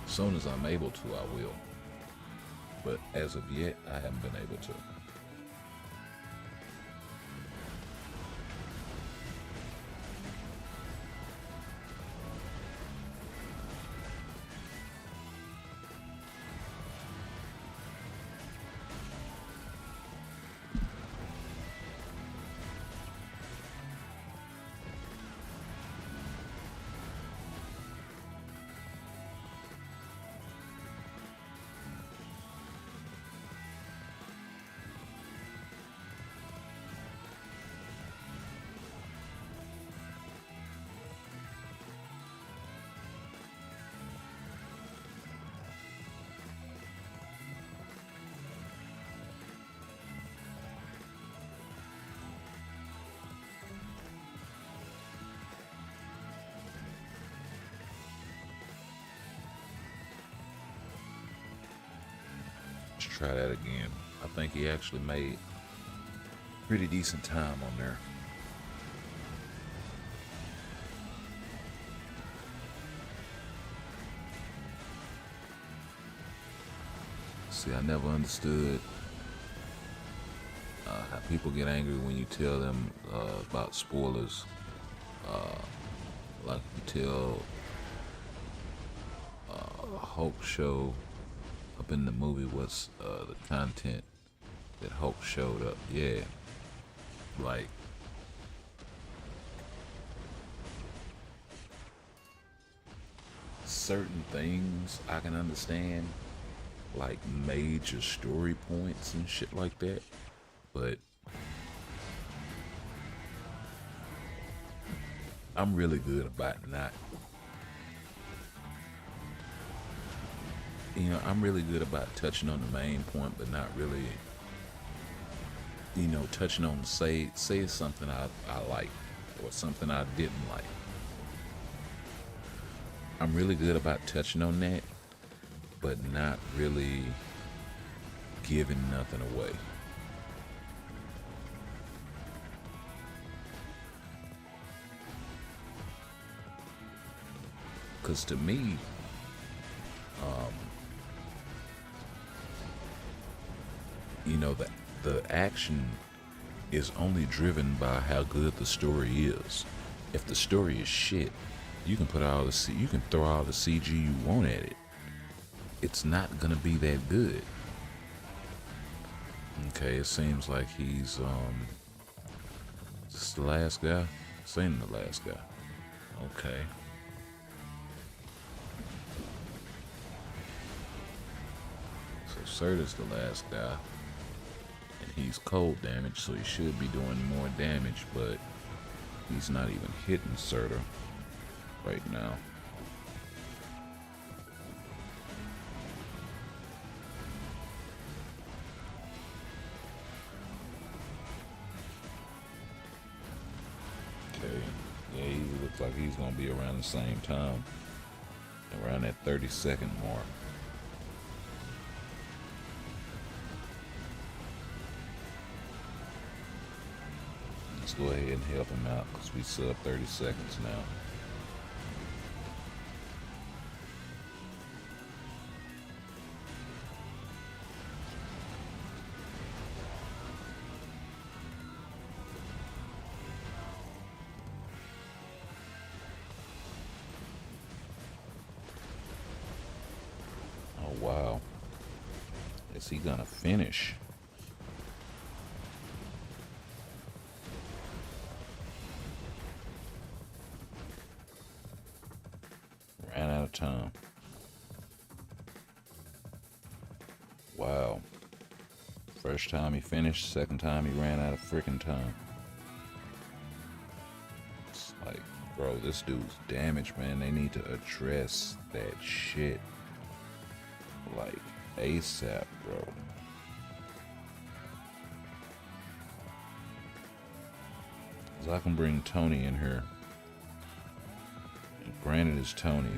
As soon as I'm able to, I will. But as of yet, I haven't been able to. Let's try that again. I think he actually made pretty decent time on there. See, I never understood how people get angry when you tell them about spoilers. Like you tell Hulk show up in the movie what's the content that Hulk showed up. Yeah, like certain things I can understand, like major story points and shit like that, but I'm really good about not, you know, I'm really good about touching on the main point, but not really, you know, touching on, say something I like or something I didn't like. I'm really good about touching on that, but not really giving nothing away. Because to me, you know, the action is only driven by how good the story is. If the story is shit, you can throw all the CG you want at it. It's not gonna be that good. Okay, it seems like he's is this the last guy? This ain't the last guy. Okay. So Serta's the last guy. And he's cold damage, so he should be doing more damage, but he's not even hitting Serta right now. Okay, yeah, he looks like he's gonna be around the same time, around that 30-second mark. Let's go ahead and help him out because we sub 30 seconds now. Oh wow. Is he gonna finish? Ran out of time. Wow. First time he finished, second time he ran out of freaking time. It's like, bro, this dude's damaged, man. They need to address that shit. Like, ASAP, bro. Cause I can bring Tony in here. Granted, it's Tony,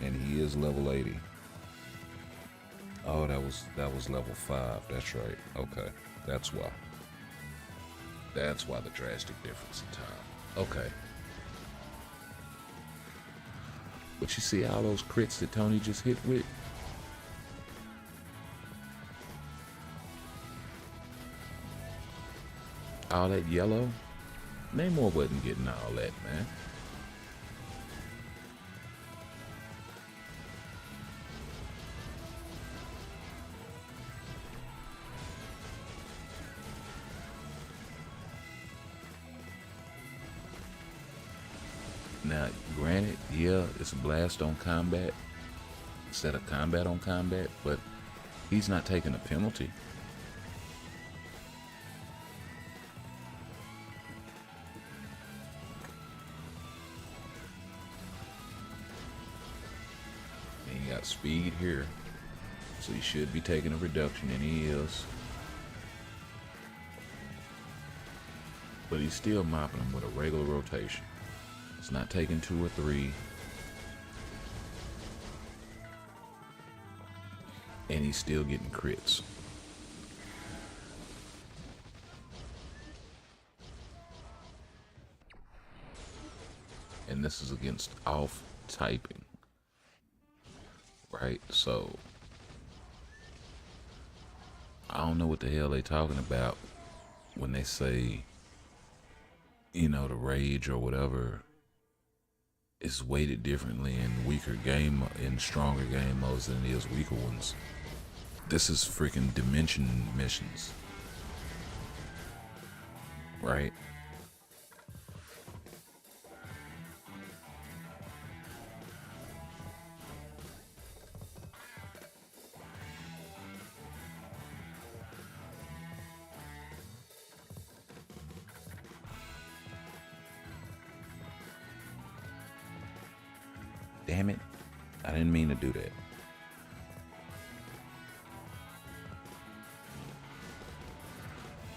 and he is level 80. Oh, that was level 5. That's right. Okay, that's why. That's why the drastic difference in time. Okay. But you see all those crits that Tony just hit with? All that yellow? Namor wasn't getting all that, man. Now, granted, yeah, it's a blast on combat instead of combat on combat, but he's not taking a penalty. And he got speed here, so he should be taking a reduction, and he is. But he's still mopping him with a regular rotation. It's not taking 2 or 3. And he's still getting crits. And this is against off typing. Right? So I don't know what the hell they talking about when they say, you know, the rage or whatever is weighted differently in stronger game modes than it is weaker ones. This is freaking dimension missions. Right? Damn it. I didn't mean to do that.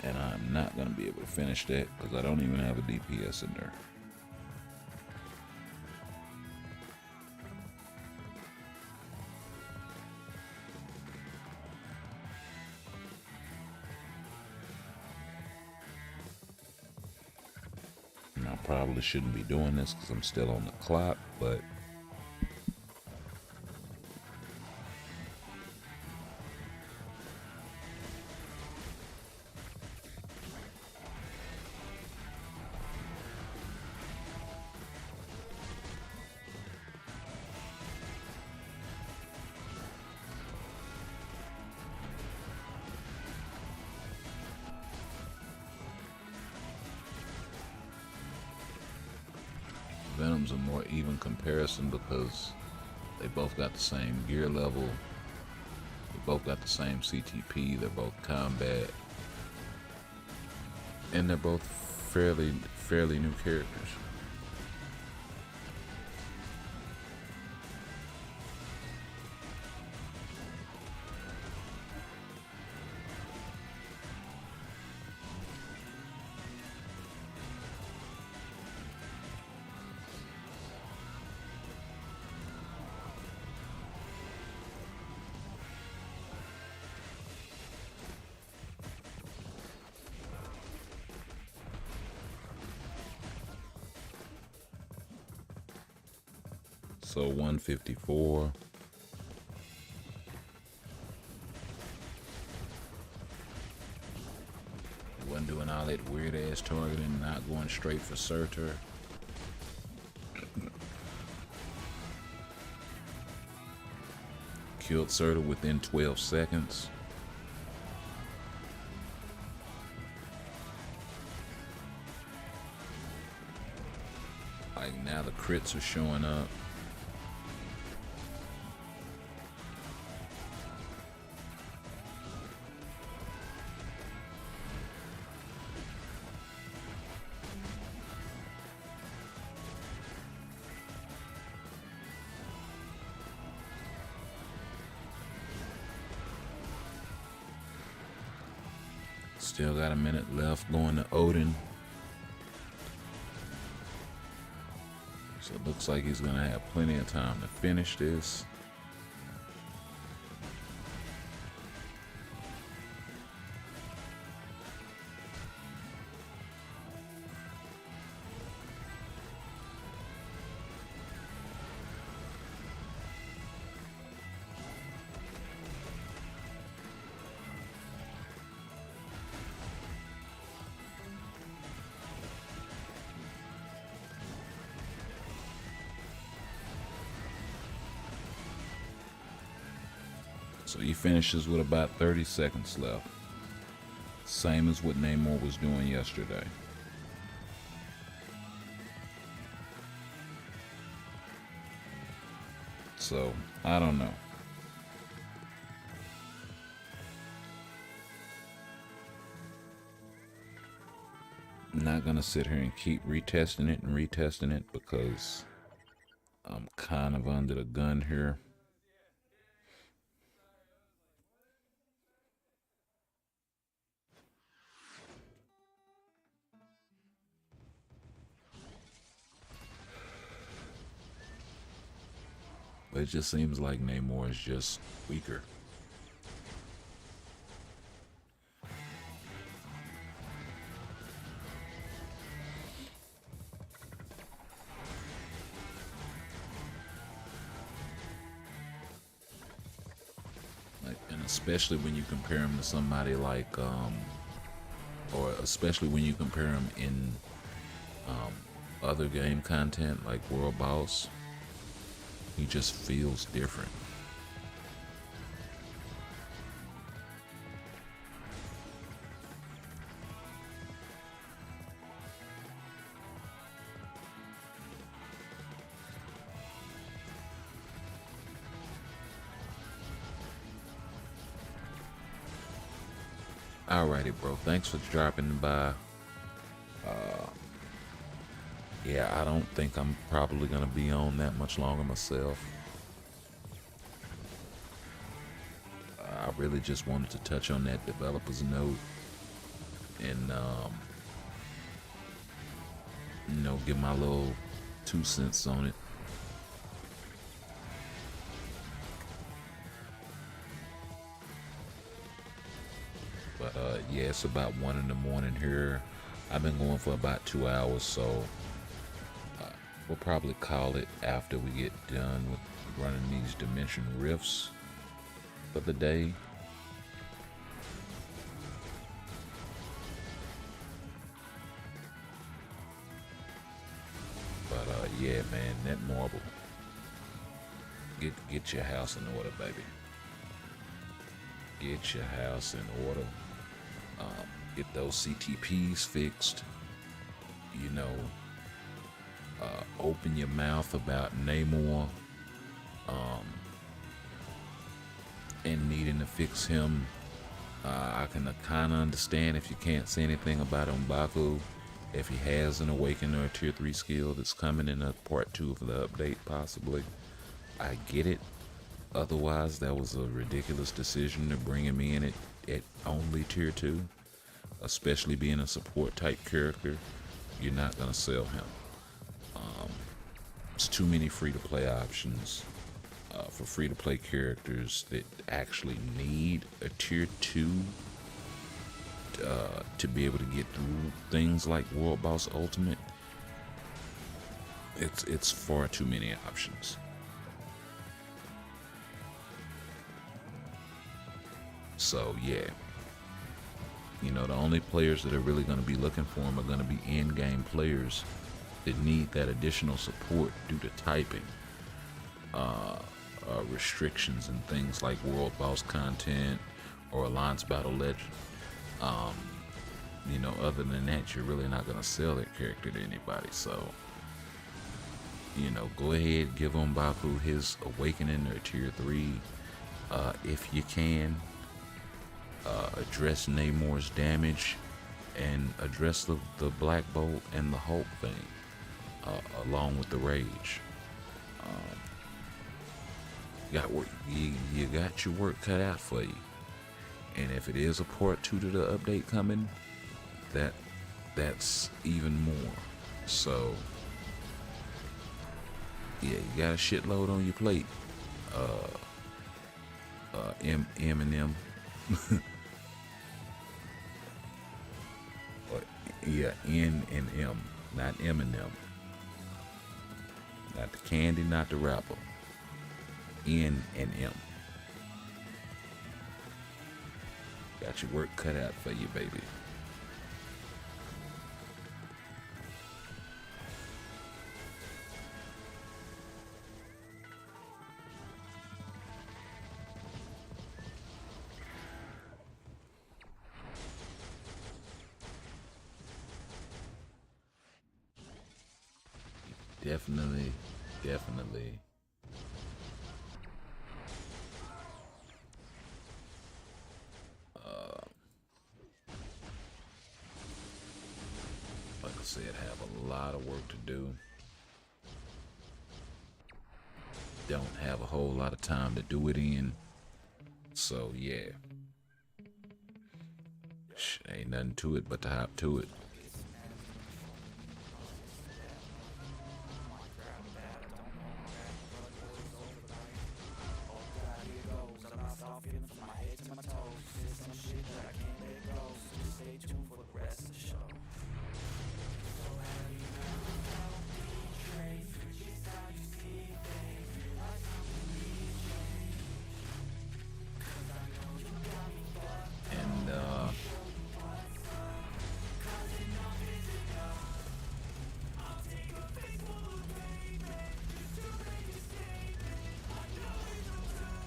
And I'm not going to be able to finish that because I don't even have a DPS in there. probably shouldn't be doing this because I'm still on the clock, but Venom's a more even comparison because they both got the same gear level. They both got the same CTP. They're both combat, and they're both fairly new characters. So 154. He wasn't doing all that weird ass targeting, not going straight for Surtur. Killed Surtur within 12 seconds. Like now the crits are showing up. Still got a minute left going to Odin. So it looks like he's gonna have plenty of time to finish this. So he finishes with about 30 seconds left. Same as what Namor was doing yesterday. So, I don't know. I'm not gonna sit here and keep retesting it because I'm kind of under the gun here. It just seems like Namor is just weaker. And especially when you compare him to somebody like, or especially when you compare him in other game content like World Boss. He just feels different. Alrighty, bro. Thanks for dropping by. Yeah, I don't think I'm probably gonna be on that much longer myself. I really just wanted to touch on that developer's note and you know, give my little 2 cents on it. But yeah, it's about 1 in the morning here. I've been going for about 2 hours, so we'll probably call it after we get done with running these dimension rifts for the day. But yeah, man, that marble. Get your house in order, baby. Get your house in order. Get those CTPs fixed. You know, open your mouth about Namor and needing to fix him. I can kind of understand if you can't say anything about M'Baku, if he has an Awaken or a Tier 3 skill that's coming in a Part 2 of the update, possibly. I get it. Otherwise, that was a ridiculous decision to bring him in at only Tier 2. Especially being a support type character, you're not going to sell him. It's too many free-to-play options for free-to-play characters that actually need a Tier 2 to be able to get through things like World Boss Ultimate. It's far too many options. So yeah, you know, the only players that are really going to be looking for him are going to be in-game players that need that additional support due to typing restrictions and things like World Boss content or Alliance Battle Legend. You know, other than that, you're really not going to sell that character to anybody. So, you know, go ahead, give M'Baku his Awakening or Tier 3 if you can. Address Namor's damage and address the Black Bolt and the Hulk thing along with the Rage. You got your work cut out for you, and if it is a Part 2 to the update coming, that's even more. So yeah, you got a shitload on your plate. Eminem. Yeah, N and M, not Eminem. Not the candy, not the rapper. N and M. Got your work cut out for you, baby. Definitely. Like I said, have a lot of work to do. Don't have a whole lot of time to do it in. So yeah. Ain't nothing to it but to hop to it.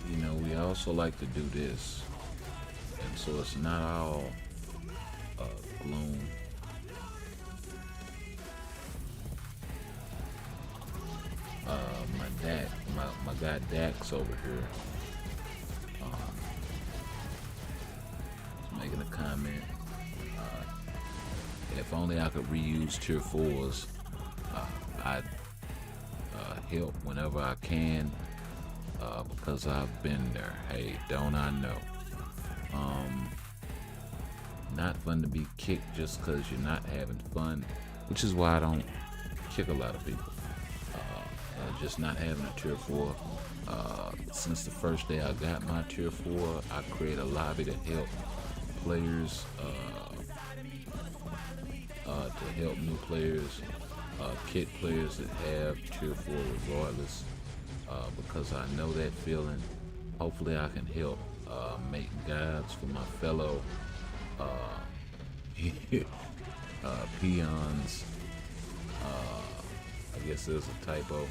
You know, we also like to do this, and so it's not all gloom. My guy Dax over here, is making a comment. If only I could reuse Tier 4s, I'd help whenever I can. Because I've been there. Hey, don't I know? Not fun to be kicked just because you're not having fun, which is why I don't kick a lot of people. Just not having a Tier 4. Since the first day I got my Tier 4, I create a lobby to help players, to help new players kit players that have tier 4 regardless, because I know that feeling. Hopefully I can help make guides for my fellow peons. I guess there's a typo.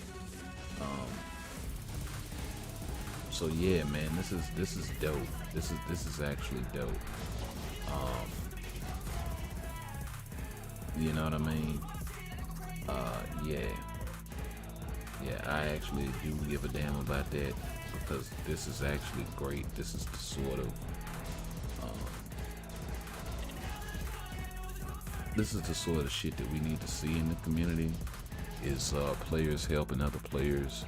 So yeah, man, this is dope. This is actually dope. You know what I mean? Yeah, I actually do give a damn about that, because this is actually great. This is the sort of shit that we need to see in the community, is players helping other players.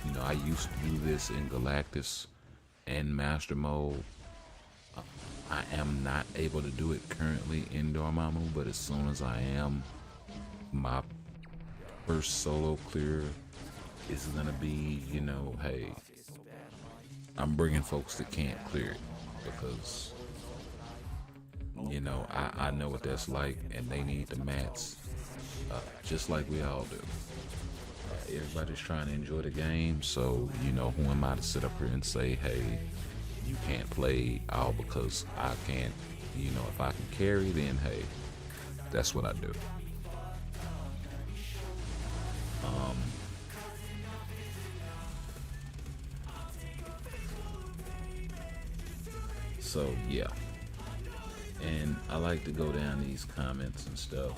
You know, I used to do this in Galactus and Master Mode. I am not able to do it currently in Dormammu, but as soon as I am, my first solo clear is gonna be, you know, hey, I'm bringing folks that can't clear it, because, you know, I know what that's like, and they need the mats, just like we all do. Everybody's trying to enjoy the game, so, you know, who am I to sit up here and say, hey, you can't play all because I can't? You know, if I can carry, then hey, that's what I do. So yeah, and I like to go down these comments and stuff.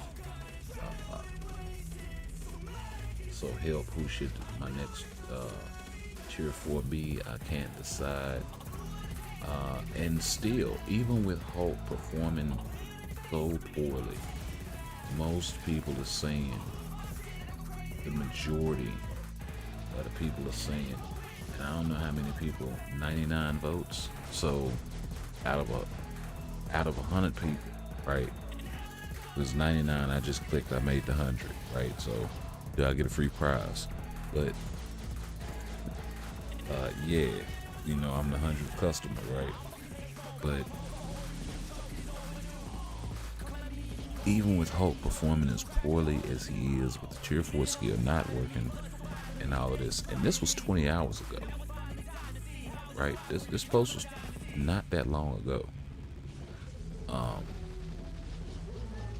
So help, who should my next tier 4B? I can't decide. And still, even with Hulk performing so poorly, most people are saying, the majority of the people are saying, and I don't know how many people, 99 votes. So out of 100 people, right? It was 99. I just clicked. I made the 100, right? So do I get a free prize? But yeah, you know, I'm the 100th customer, right? But even with Hulk performing as poorly as he is, with the tier 4 skill not working and all of this, and this was 20 hours ago, right? This post was not that long ago.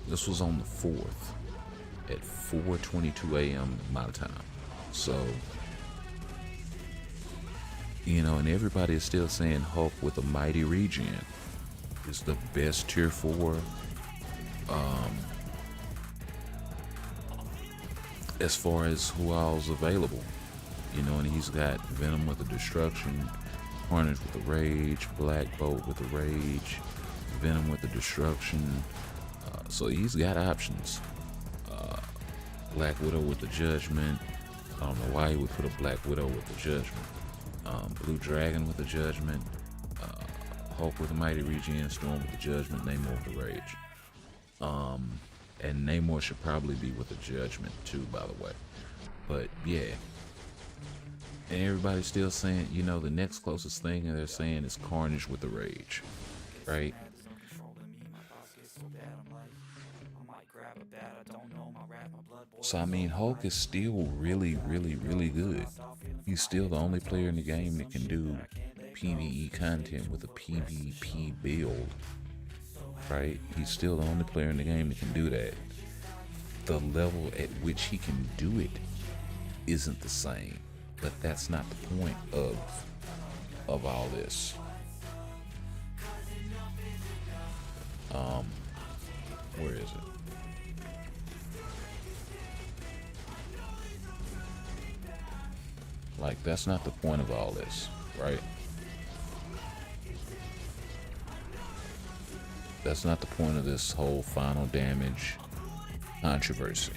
This was on the 4th at 4:22 a.m. my time. So, you know, and everybody is still saying Hulk with a mighty regen is the best tier 4. As far as who all's available, you know, and he's got Venom with the Destruction, Carnage with the Rage, Black Bolt with the Rage, Venom with the Destruction. So he's got options. Black Widow with the Judgment. I don't know why he would put a Black Widow with the Judgment. Blue Dragon with the Judgment. Hulk with the Mighty Regen, Storm with the Judgment, Namor with the Rage. And Namor should probably be with the Judgment too, by the way. But yeah. And everybody's still saying, you know, the next closest thing they're saying is Carnage with the Rage, right? So I mean, Hulk is still really, really, really good. He's still the only player in the game that can do PvE content with a PvP build, right? He's still the only player in the game that can do that. The level at which he can do it isn't the same, but that's not the point of all this. Where is it? Like, that's not the point of all this, right? That's not the point of this whole final damage controversy,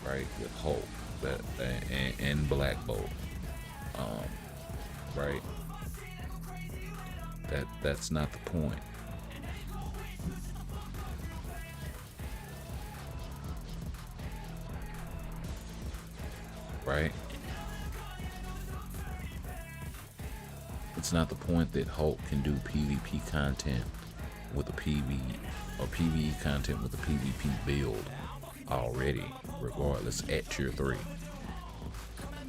right? With Hulk and Black Bolt, right? That's not the point. Right? It's not the point that Hulk can do PvP content with a PvE or PvE content with a PvP build. already, regardless, at tier 3.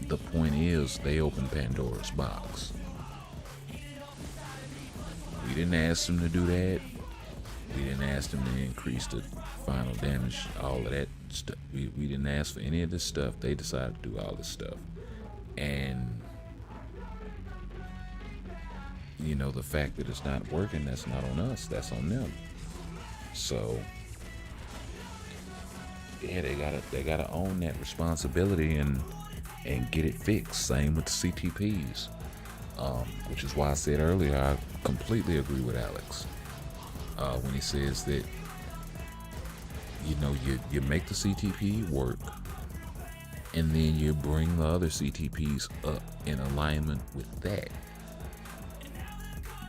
The point is, they opened Pandora's box. We didn't ask them to do that. We didn't ask them to increase the final damage, all of that stuff. We didn't ask for any of this stuff. They decided to do all this stuff. And, you know, the fact that it's not working, that's not on us, that's on them. So, yeah, they gotta own that responsibility and get it fixed. Same with the CTPs. Which is why I said earlier, I completely agree with Alex when he says that, you know, you make the CTP work, and then you bring the other CTPs up in alignment with that.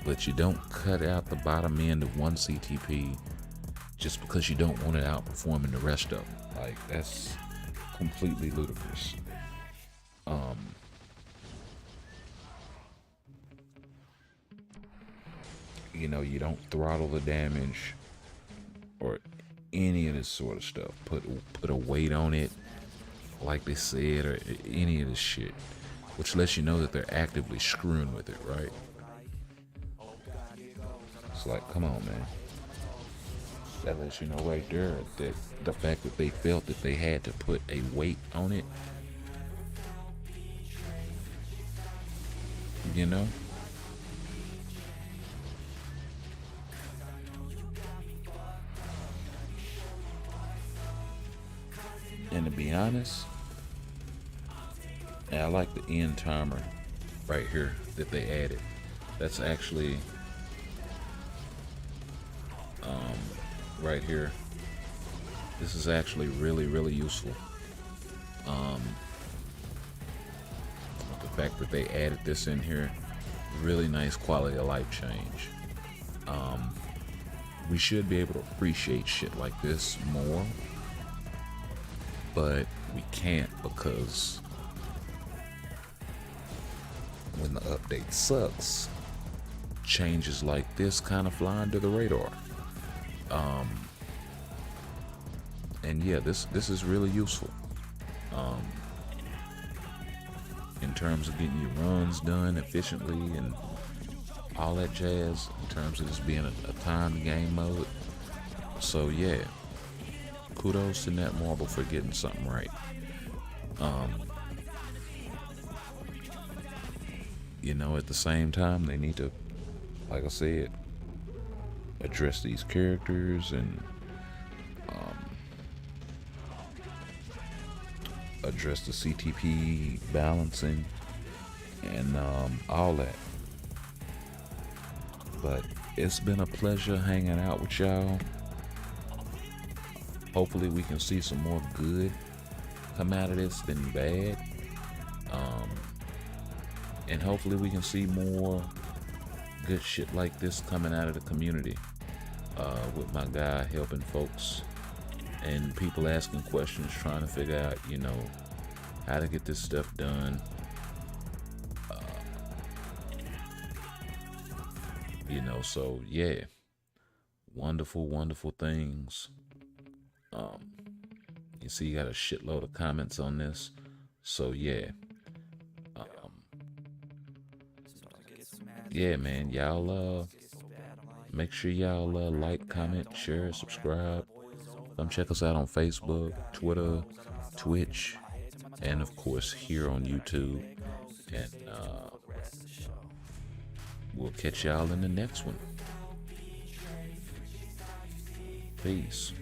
But you don't cut out the bottom end of one CTP just because you don't want it outperforming the rest of them. Like, that's completely ludicrous. You know, you don't throttle the damage or any of this sort of stuff. Put a weight on it, like they said, or any of this shit, which lets you know that they're actively screwing with it, right? It's like, come on, man. That lets you know right there that the fact that they felt that they had to put a weight on it, you know? And to be honest, I like the end timer right here that they added. That's actually right here. This is actually really, really useful. The fact that they added this in here, really nice quality of life change. We should be able to appreciate shit like this more, but we can't, because when the update sucks, changes like this kind of fly under the radar. And yeah, this is really useful in terms of getting your runs done efficiently and all that jazz, in terms of this being a timed game mode. So yeah, kudos to Netmarble for getting something right. You know, at the same time, they need to, like I said, address these characters and address the CTP balancing and all that. But it's been a pleasure hanging out with y'all. Hopefully we can see some more good come out of this than bad. And hopefully we can see more good shit like this coming out of the community. With my guy helping folks and people asking questions, trying to figure out, you know, how to get this stuff done. You know, so yeah, wonderful, wonderful things. You see, you got a shitload of comments on this, so yeah. Yeah, man, y'all make sure y'all like, comment, share, subscribe. Come check us out on Facebook, Twitter, Twitch, and of course here on YouTube. And we'll catch y'all in the next one. Peace.